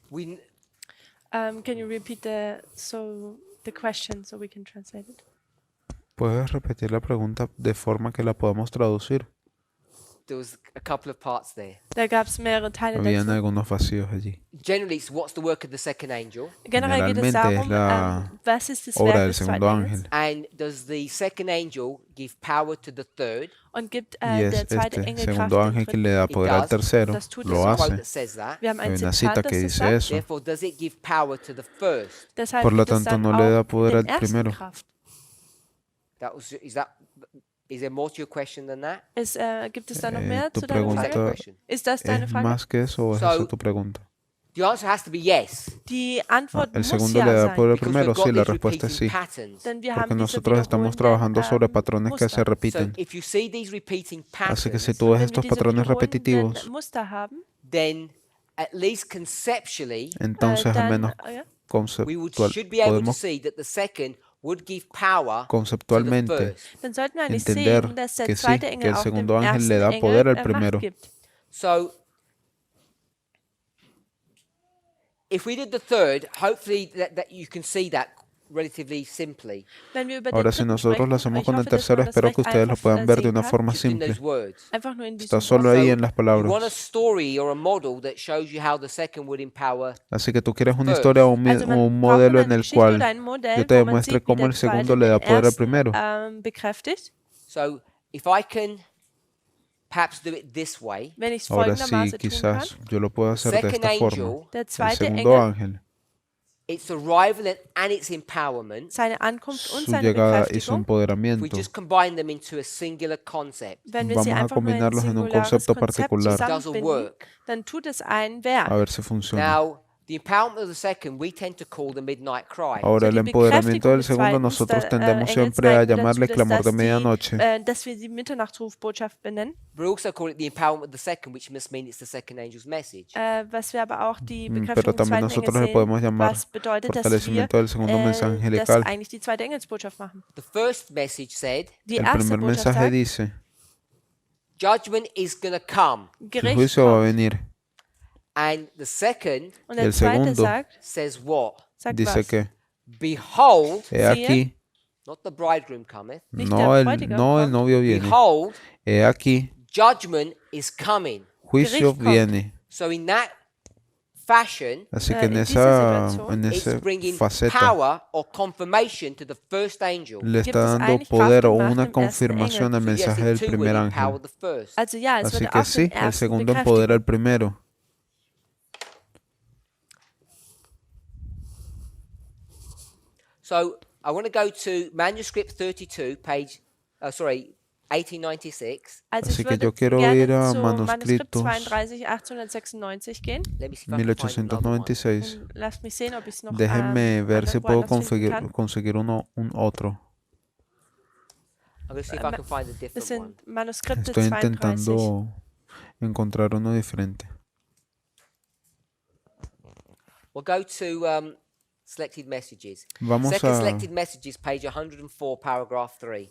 We, Can you repeat the question so we can translate it? ¿Puedes repetir la pregunta de forma que la podamos traducir? there was a couple of parts there. Da gab es mehrere Teile Habían dazu. algunos vacíos allí. Generally, it's what's the work of the second angel, Generell geht es Generalmente es darum, la was ist das obra Werk del des segundo zweiten Engels ángel. and does the second angel give power to the third? und gibt Y es der zweite este Engel Kraft segundo dem ángel que dritten. le da It poder al does. tercero. Das tut Lo es. There's a quote hace. that says that. Wir haben ein Hay una Zitat, cita das que das dice sagt. eso. Therefore, does it give power to the first? Deshalb Por lo gibt es tanto, dann no le da auch poder dem al ersten primero. Kraft. Is there more to your question than that? Gibt es da noch mehr Tu zu deiner Or is that your Frage? pregunta question? Ist das deine es Frage? más que eso o es So- esa tu pregunta. The answer has to be yes. Die Antwort El muss segundo ja le da sein. poder al Because primero, we've got sí, la these respuesta es repeating sí. patterns. Denn wir Porque haben diese nosotros estamos wiederholenden, trabajando sobre patrones que se Muster. So repiten. if you see these repeating Así que si patterns, tú ves Wenn wir estos diese patrones wiederholenden repetitivos, Muster haben, then at least conceptually, entonces al dann menos ja, should be able to podemos see that the second would give power to the conceptualmente first. dann sollten wir eigentlich entender sehen, dass der que sí, zweite que Engel el auch dem segundo ángel le ersten da poder al Engel primero. Macht gibt. So if we did the third, hopefully that you can see that relatively simply. Wenn wir über den Ahora, si dritten nosotros lo sprechen, hacemos ich con el hoffe, dass tercero, man das espero recht que ustedes lo einfach, puedan ver de sehen una kann. forma Just in simple. those words. Einfach nur in Está diesem solo Wort. ahí en las You want a palabras. story or a model that shows you how the second would empower. Así que tú quieres una First. historia o un, Also man un braucht modelo eine en el Geschichte cual oder ein Modell, yo te wo man demuestre sieht, wie cómo der el zweite segundo le da den poder al ersten, primero. bekräftigt. So if I can perhaps do it this way, Wenn ich es Ahora sí, folgendermaßen tun kann, quizás yo lo puedo hacer de second esta forma. angel der El zweite segundo Engel ángel its arrival and its empowerment, seine Ankunft und su seine llegada y su Bekräftigung, we empoderamiento. just combine them into a singular concept. wenn wir sie Vamos a einfach nur in ein combinarlos en un singulares concepto Konzept particular. Doesn't zusammenbinden, work. dann tut es ein A Werk. ver si funciona. Now, the empowerment of the second, we tend to call the midnight cry. Ahora, el die empoderamiento Bekräftigung del des segundo Zweiten, nosotros da, tendemos Engels siempre a neigen dazu, llamarle dass clamor de das medianoche. dass wir die Mitternachtsrufbotschaft benennen, We also call it the empowerment of the second, which must mean it's the second angel's message. was wir aber auch die Pero Bekräftigung des también Zweiten nosotros le Engels podemos sehen, llamar was bedeutet, dass wir fortalecimiento del segundo mensaje das angelical. eigentlich die Zweite Engelsbotschaft machen. The first message said, Die El erste primer Botschaft mensaje sagt, dice, judgment is going to come. el Gericht juicio va a kommt. venir. And the second Und Y der el Zweite segundo sagt says what? Dice was? que, Behold, he aquí, not the bridegroom cometh, Nicht no der el Bräutigam kommt. novio viene, behold, he aquí, judgment is coming. juicio Gericht kommt. viene. So in that fashion, Así que En esa situación, it's esa bringing faceta power or confirmation to the first angel. le Gibt está es dando eigentlich poder o Kraft gemacht una im ersten confirmación al So yes, mensaje it del too will primer empower ángel. the first. Also ja, es Así würde que auch sí, den el ersten segundo empodera bekräftigen. al primero. So I want to go to manuscript 32, page, 1896. Also Así ich que würde yo quiero gerne ir a zu Manuskript manuscritos 32, 1896 gehen. Let me see if I can find another one. 1896. Und lasst mich sehen, ob ich es noch Déjenme ver si puedo woanders finden kann. conseguir un otro. I'm going to see if I can find a Das different one. sind Manuskripte Estoy 32. intentando encontrar uno diferente. We'll go to selected messages. Vamos Second a selected messages, page 104, paragraph 3.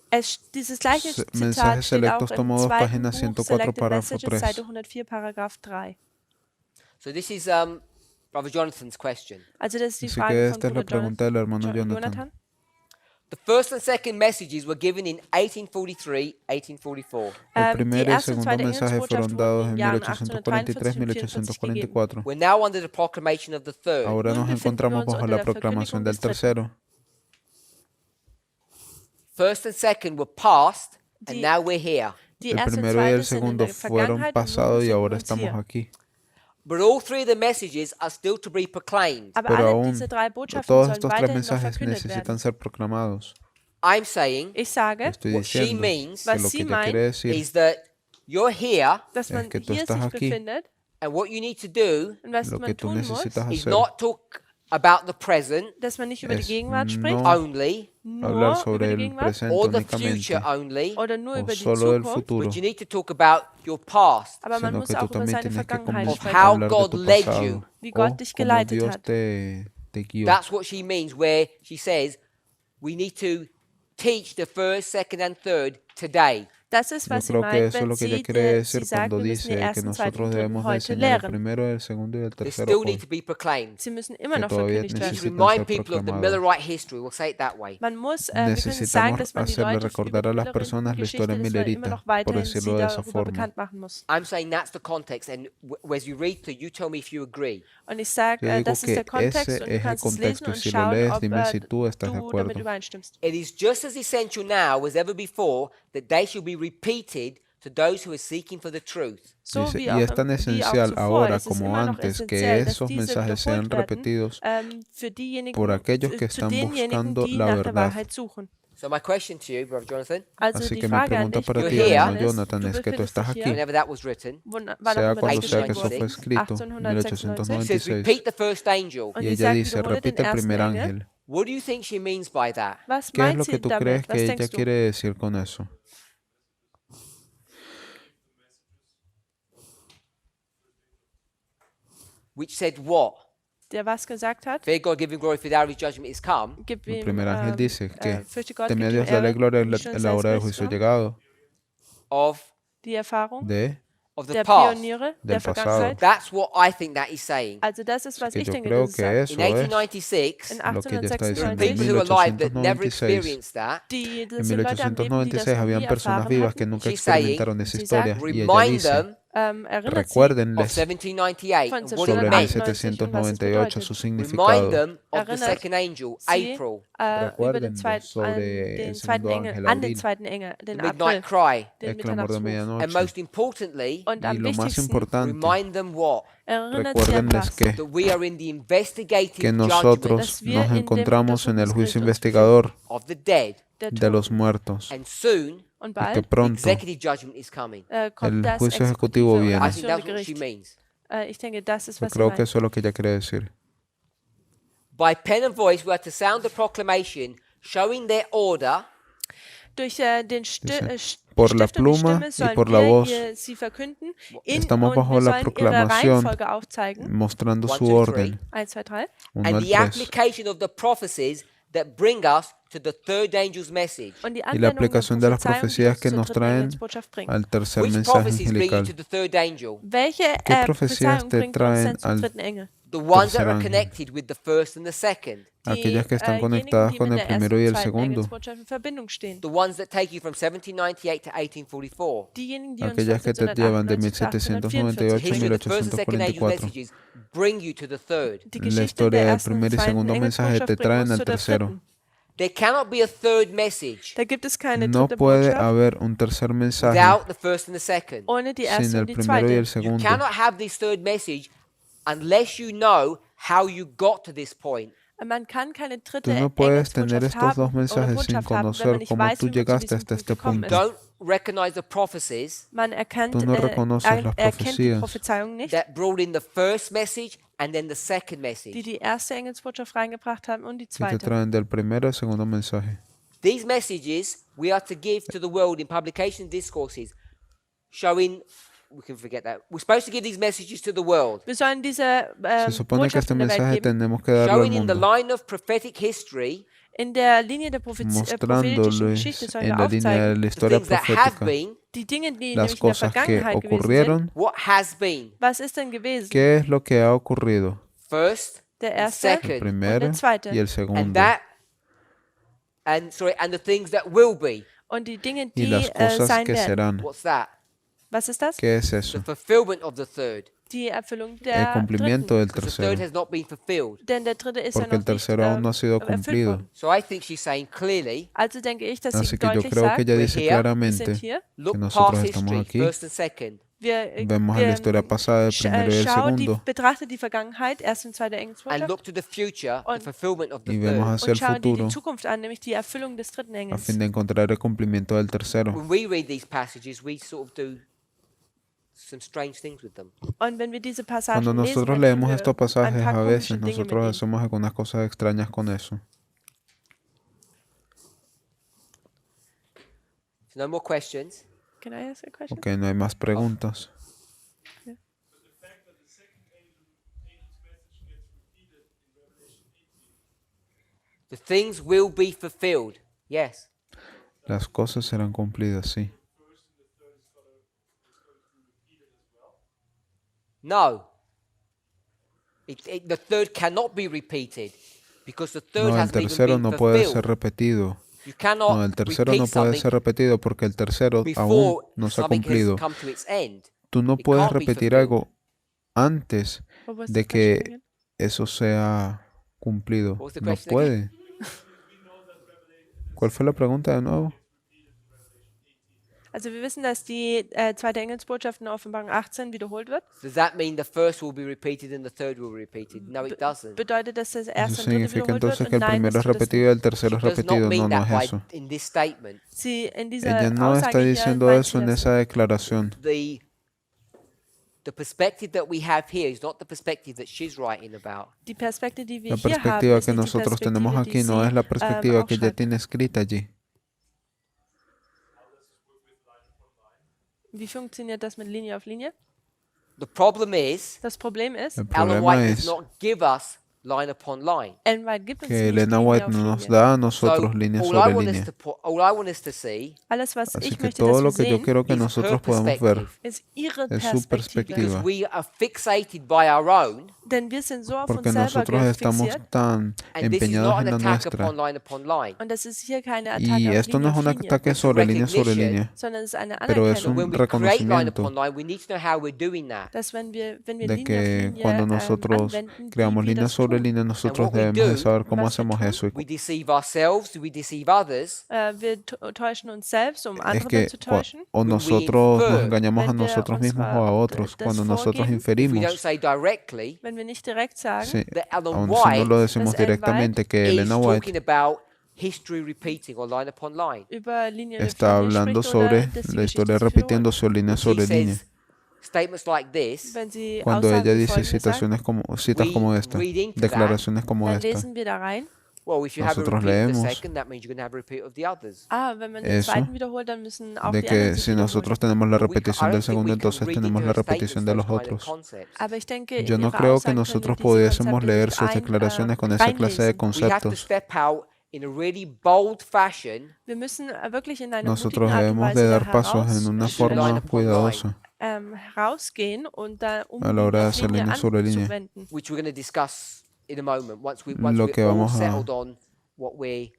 Dieses gleiche Se- Zitat Mensajes steht auch selectos im tomados, zweiten página Buch 104, Selected párrafo Messages, 3. Seite 104, Paragraph 3. So this is Brother Jonathan's question. Also das ist die Así que Frage esta von es la Bruder pregunta del hermano Jonathan. Jonathan. The first and second messages were given in 1843, 1844. El Die primer y el erste und segundo zweite mensaje Engelsbotschaft fueron dados wurden en in Jahren 1843 1843, 1844. We're now under the proclamation of the third. Ahora Nun nos befinden wir encontramos uns bajo unter la der proclamación Verkündigung del des dritten. tercero. First and second were past, and Die- now we're here. Die El erste und primero y zweite el sind in segundo der fueron Vergangenheit und nun pasados y befinden wir ahora uns estamos hier. aquí. But all three of the messages are still to be proclaimed. Aber Pero alle aún diese drei Botschaften todos sollen estos tres weiterhin noch mensajes verkündet necesitan werden. ser proclamados. I'm saying Ich sage, Estoy what she diciendo means que Was lo sie que ella meint quiere decir is that you're here, dass man que tú hier estás sich aquí. befindet and what you need to do und was lo que man tú tun muss, necesitas is hacer not talk about the present dass man nicht über die es Gegenwart spricht, no only, hablar nur über sobre die el Gegenwart presente or the únicamente future only, oder nur o über die solo del Zukunft, futuro, but you need to talk about your past, aber man sino muss que tú auch über también seine tienes que Vergangenheit of sprechen, how hablar de God tu led pasado you. wie Gott o dich cómo geleitet Dios hat. te guió. That's what she means, where she says we need to teach the first, second, and third today. Das ist, Yo was sie creo que meint, eso es wenn lo que ella sie, quiere sie decir sagt, cuando wir müssen die dice que ersten, zweiten nosotros und dritten debemos de heute enseñar el lehren. primero, el segundo y el They tercero still hoy. need to be proclaimed. Sie müssen immer que noch todavía verkündigt You need to werden. necesitan ser remind people of the proclamados. Millerite history. We'll say it that way. Man muss, wir können sagen, Necesitamos dass man die hacerle Leute recordar a las personas la historia Geschichte, dass man immer millerita, noch por weiterhin decirlo sie de esa darüber forma. bekannt machen muss. I'm saying that's the context, and as you read through, you tell me if you agree. Und ich sage, Yo digo das ist que der Kontext ese und du es el kannst es lesen contexto y und si lo schauen, lees, ob dime si tú estás de du damit acuerdo. übereinstimmst. It is just as essential now as ever before that they shall be repeated to those who are seeking for the truth. So Dice, wie y auch, es tan wie auch esencial zuvor, ahora es ist como immer noch antes que essentiell, dass esos diese mensajes sean wiederholt werden, repetidos für diejenigen, por aquellos que zu están denjenigen, buscando die la nach der verdad. Wahrheit suchen. So my question to you, Brother Jonathan, Also Así die que mi Frage an pregunta dich, para You're ti, here. hermano Jonathan, es que tú befindest estás dich hier. aquí, whenever that was written, Wann sea auch immer cuando das sea que geschrieben eso fue wurde, escrito, it says 1896, repeat the first angel. Und y die ella sagt, dice, wiederhole den repite el ersten primer Engel. ángel. What do you think she means by that? Was ¿Qué es meint lo sie que tú damit? crees Was que ella denkst du? quiere decir con eso? Which said what? Der was gesagt hat? Fear God, give him glory, for the hour of his judgment is come. Gib El ihm, primer ángel dice que fürchte Gott, teme a gib ihm Dios, dale Ehre, gloria, die Stunde la hora del seines juicio Gerichts llegado, Of die Erfahrung de the der past. Pioniere del der pasado. Vergangenheit. That's what I think that is saying. Also das ist, was que ich yo denke, creo dass es que sagt. eso In es 1896, In lo que ella está diciendo. En people who are alive that never 1896, experienced that, Das en sind Leute am Leben, die das 1896 nie habían personas erfahren vivas que hatten. nunca She's saying, experimentaron esa sie historia sagt, y ella remind dice, them erinnert sie of Recuérdenles 1798 von and what it sobre 1798 meant. 1798, su bedeutet. Remind significado. them of the Erinnert second angel, sie April, über den Recuérdenles zweiten, sobre el den zweiten segundo Engel, ángel, an den Abril, zweiten Engel, the den midnight April, cry, el den clamor de Mitternachtsruf. and medianoche. most importantly, Und Y am lo más wichtigsten, importante, remind them what? erinnert sie an recuérdenles was? que That we are in the investigative que judgment nosotros Dass wir nos in dem encontramos en el juicio Untersuchungsgericht uns investigador of the dead, der de los Toten. muertos and soon Und y que bald the pronto executive judgment is coming. kommt el das juicio ejecutivo exekutive oder I viene. think that's ausführende what she Gericht. means. Ich denke, das ist, Yo was sie creo que meint. eso es lo que ella quiere decir. By pen and voice, we are to sound the proclamation, showing their order Durch den Dice, por la Stift und die pluma Stimme y sollen por la wir voz sie verkünden estamos und bajo wir la sollen ihre proclamación Reihenfolge aufzeigen. mostrando One, su two, orden. 1, 2, 3. 1 and al the 3. application of the prophecies that bring us to the third angel's message. Und die Y la Anwendung der aplicación de las Prophezeiung, die profecías uns que zur nos dritten traen Engelsbotschaft bringt. al tercer Which mensaje prophecies bring you angelical. to the third angel? Welche ¿Qué profecías Prophezeiung te bringt uns traen denn zum al dritten Engel? The ones that tercer are ángel? connected with the first and the second. Aquellas que están Diejenigen, conectadas die con mit el der ersten primero y und el zweiten segundo. Engelsbotschaft in Verbindung stehen. The ones that take you from 1798 to 1844. Diejenigen, die uns Aquellas von que te llevan de 1798 The 1798 a history of the first and second angel's 1844. messages bring you to the third. Die La Geschichte historia der del ersten und primer y zweiten segundo mensaje Engelsbotschaft te bringt traen uns al zu der tercero. dritten. There cannot be a third message Da gibt es keine No dritte puede Botschaft haber un tercer mensaje without the first and the second. ohne die sin erste el und die primero y el zweite. You segundo. cannot have this third message unless you know how you got to this point. Man kann keine Tú dritte no puedes tener Engelsbotschaft estos dos haben oder mensajes sin Botschaft haben, wenn man conocer nicht cómo weiß, tú wie man zu llegaste diesem hasta Punkt este gekommen punto. ist. Don't recognize the prophecies Man erkennt, Tú no reconoces las erkennt die profecías Prophezeiung nicht, that brought in the first message and then the second message. die die erste Engelsbotschaft reingebracht haben und die que te zweite. traen del primero al segundo mensaje. These messages we are to give to the world in publication discourses, showing, we can forget that. We're supposed to give these messages to the world, Wir sollen diese Se supone que Botschaft este in der Welt mensaje geben, tenemos que darlo al showing in the mundo, line of prophetic history in der Linie der prophetischen mostrándoles Geschichte sollen en wir la línea de aufzeigen, la the historia things that have profética been, die Dinge, die las nämlich in der cosas que Vergangenheit gewesen sind. ocurrieron. what has been. Was ist denn gewesen? ¿Qué es lo que ha ocurrido? First, Der and erste El second, und primero der zweite. y el and segundo. that, and the things that will be. Und die Dinge, Y die las cosas sein que werden. serán. What's that? Was ist das? ¿Qué es The eso? fulfillment of the third. Die Erfüllung El der cumplimiento dritten. del Because the third tercero. has not been fulfilled. Denn der dritte ist ja Porque el noch nicht tercero aún no ha sido erfüllt cumplido. worden. So I think she's saying clearly, Also denke ich, dass sie Así que yo deutlich creo que sagt, ella we're dice here, wir claramente sind hier, look que nosotros past estamos history, aquí, first and second. vemos a la historia pasada del primero y del segundo betrachte die Vergangenheit, erste und zweite And Engelsbotschaft, look to the future, the Und- fulfillment of the y vemos third. hacia und el schaue dir die futuro Zukunft an, nämlich die Erfüllung des dritten a Engels. fin de encontrar el cumplimiento del tercero. When we read these passages, we sort of do some strange things with them. Und wenn wir diese Passagen Cuando lesen, nosotros dann tun leemos wir estos ein pasajes, paar a komische veces Dinge mit nosotros ihnen. hacemos algunas cosas extrañas con eso. So no more questions. Can I ask a question? Ok, no hay más preguntas. The things will be fulfilled. Yes. Las cosas serán cumplidas, sí. No. The third cannot be repeated because the third No, el hasn't even tercero been no puede ser fulfilled. repetido. You cannot No, el tercero repeat no puede something ser repetido porque el tercero aún before no se ha something has cumplido. come to its end. Tú no It puedes can't be repetir fulfilled. algo antes What was de the question que again? eso sea cumplido. What was the No question puede. ¿Cuál fue la pregunta de nuevo? Also wir wissen, dass die zweite Engelsbotschaft in Offenbarung 18 wiederholt wird. Does that mean the first will be repeated and the third will be repeated? No, it doesn't. Bedeutet das, dass das Eso erste und dritte significa wiederholt entonces wird? que el Nein, primero das es tut es repetido y nicht. el tercero es She does not repetido. No, mean no that es eso. in this statement. Sie in dieser Ella no está Aussage hier diciendo meint eso sie en das. esa declaración. The perspective that we have here is not the perspective that she's writing about. Die Perspektive, die wir La hier haben, perspectiva ist que nicht die nosotros tenemos Perspektive, aquí die no sie es la perspectiva que ella aufschreibt. tiene escrita allí. Wie funktioniert das mit Linie auf Linie? The problem is Das Problem ist, El Ellen problema White does es not give us line upon line. Ellen White gibt uns que die nicht Elena Linie White auf no nos Linie. da a So nosotros línea all I sobre want us línea. to all I want us to see Alles, was Así ich que möchte, dass todo wir lo que yo sehen, quiero que is her nosotros podamos ver perspective. ist ihre es su Perspektive. Because perspectiva. we are fixated by our own, Denn wir sind so auf uns Porque selber nosotros estamos fixiert. tan and this is empeñados not en an la attack nuestra. upon line. Und das ist hier keine Attacke Y auf esto no Linie es auf un Linie, ataque It's a sobre recognition línea, sondern es ist eine pero es that Anerkennung, un when we create line reconocimiento upon line, we need to know how we're doing that. dass wenn wir de Linie auf que Linie cuando nosotros anwenden, creamos wie wir línea das sobre tun. línea, And nosotros what we debemos de do, saber cómo was wir hacemos tun, eso. we deceive ourselves, we deceive others, Wir täuschen uns selbst, um Es andere que zu täuschen. o When we nosotros nos infer, engañamos a wenn wir nosotros mismos o uns a otros. das Cuando nosotros vorgeben, if we don't inferimos, say directly Wenn wir nicht direkt sagen, sí, that Ellen aun si no lo White decimos dass Ellen directamente, que is Elena White talking about history repeating or line upon line. über Linie auf está Linie hablando spricht oder sobre dass die la Geschichte historia sich wiederholt. repitiéndose o línea When she sobre línea. says statements like this, Wenn sie Cuando ella Aussagen wie dice folgendes sagt, citas we como esta, read into declaraciones como dann esta, lesen wir da rein. well, if you have a Nosotros repeat of the leemos second, that means you're going to have a repeat of the others. Wenn man den eso, zweiten wiederholt, dann müssen auch de die anderen que sich si wiederholen. nosotros tenemos la But I repetición don't del think we segundo, can entonces read tenemos into la her repetición statements de those los kind of otros. concepts. Aber ich denke, Yo in no ihre creo que Aussagen können wir nosotros diese pudiésemos Konzepte leer nicht sus declaraciones con esa clase de reinlesen. We have to conceptos. step out in a really bold fashion Wir müssen wirklich in einer Nosotros mutigen Art und debemos de Weise da dar pasos en una to do line forma upon cuidadosa rausgehen und da a la hora de Linie auf hacer Linie línea sobre línea. line, anzuwenden. which we're going to discuss in a moment once Lo we're que all vamos a- settled on what we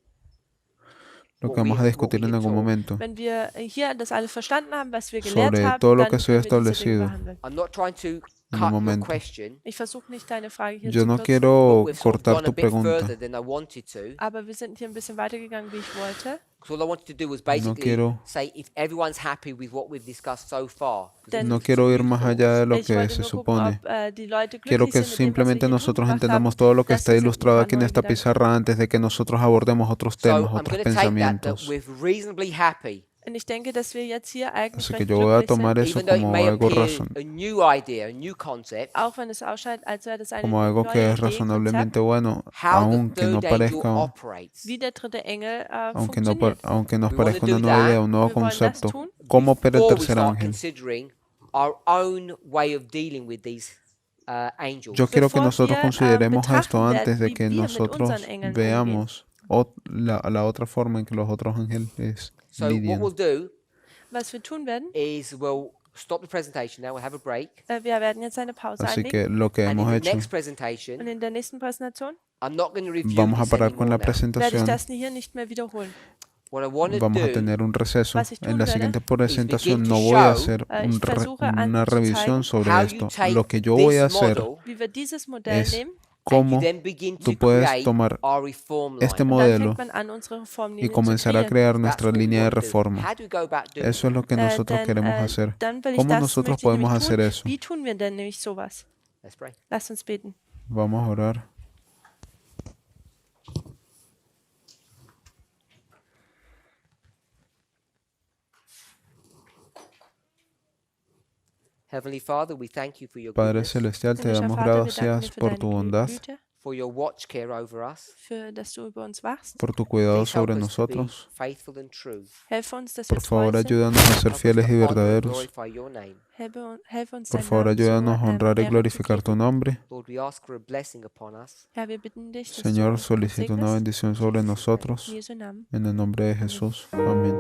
Lo que vamos a discutir en algún momento Wenn wir hier das alles verstanden haben, was wir gelehrt sobre haben, todo lo dann que se ha können wir diese Dinge establecido. behandeln. I'm not trying to un cut your momento. question, Ich versuche nicht, deine Frage hier Yo zu no kürzen, quiero but we've sort of cortar gone a tu bit pregunta. further than I wanted to. aber wir sind hier ein bisschen weitergegangen, wie ich wollte. So all I wanted to do was basically quiero- say if everyone's happy with what we've discussed so far. 'cause Denn- it's No some quiero ir new más allá de lo Ich que wollte se nur gucken, supone. ob die Leute Quiero glücklich que sind mit dem, was wir simplemente hier nosotros gemacht entendamos haben. todo lo que Das está sind ein ilustrado paar aquí en neue esta Gedanken. pizarra antes de que nosotros abordemos otros So temas, I'm otros going to take that pensamientos. we're reasonably happy, Und ich denke, dass wir jetzt hier eigentlich Así que recht yo voy a glücklich tomar sind, eso even though it como may algo appear razón, a new idea, a new concept. auch wenn es ausschaut, als wäre das eine como algo neue que es Idee, razonablemente Konzept, bueno, How aunque the no third angel parezca, operates. wie der dritte Engel aunque funktioniert. aunque nos We wanna parezca una do nueva that. idea, un nuevo Wir wollen das concepto, tun. cómo opera el Before we tercer start ángel. considering our own way of dealing with these angels. Yo quiero que Bevor nosotros wir, consideremos betrachten esto werden, antes de wie que wir mit nosotros unseren Engeln veamos la otra forma en que los otros ángeles So what lidian. we'll do Was wir tun werden, is we'll stop the presentation now. We'll have a break. wir werden jetzt eine Pause Así einlegen. que lo que And in hemos the hecho, next Und presentation, in der nächsten Präsentation I'm not going to review vamos a this parar con la anymore now. werde ich presentación, das hier nicht mehr wiederholen. What I want to vamos a do tener un receso. Was ich En tun la werde, siguiente is presentación begin to no voy a show, hacer ich versuche una anzuzeigen, revisión sobre how esto. you take Lo que yo voy a this hacer model wie wir dieses Modell es nehmen, and you cómo then begin tú to puedes create tomar our reform line. este und dann modelo fängt man an, unsere y Reformlinie zu comenzar a kreieren. crear That's nuestra what we línea de want to do. reforma. How do we go about doing Eso es lo que nosotros queremos hacer. Dann will ich ¿Cómo das, nosotros möchte ich podemos nämlich hacer tun. eso? Wie tun wir denn nämlich sowas? it? Let's pray. Lasst uns beten. Vamos a orar. Heavenly Father, we thank you for your Padre goodness, Celestial, te Himmlischer damos Vater, wir danken dir gracias für por deine tu bondad, Güte, for your watch care over us. für dass du über uns wachst. por tu cuidado Please help sobre us to be nosotros. faithful and true. Helfe uns, dass wir Por favor, treu sind. ayúdanos a ser Help us fieles to y honor and verdaderos. glorify your name. Helfe uns, Por deinen favor, Namen zu, ayúdanos a honrar y Ehren zu glorificar tu geben. nombre. Lord, we ask for a blessing upon us. Ja, wir bitten dich, dass Señor, du uns solicito una segnest. bendición sobre In nosotros. Jesu Namen. En el nombre de Jesús. Amén.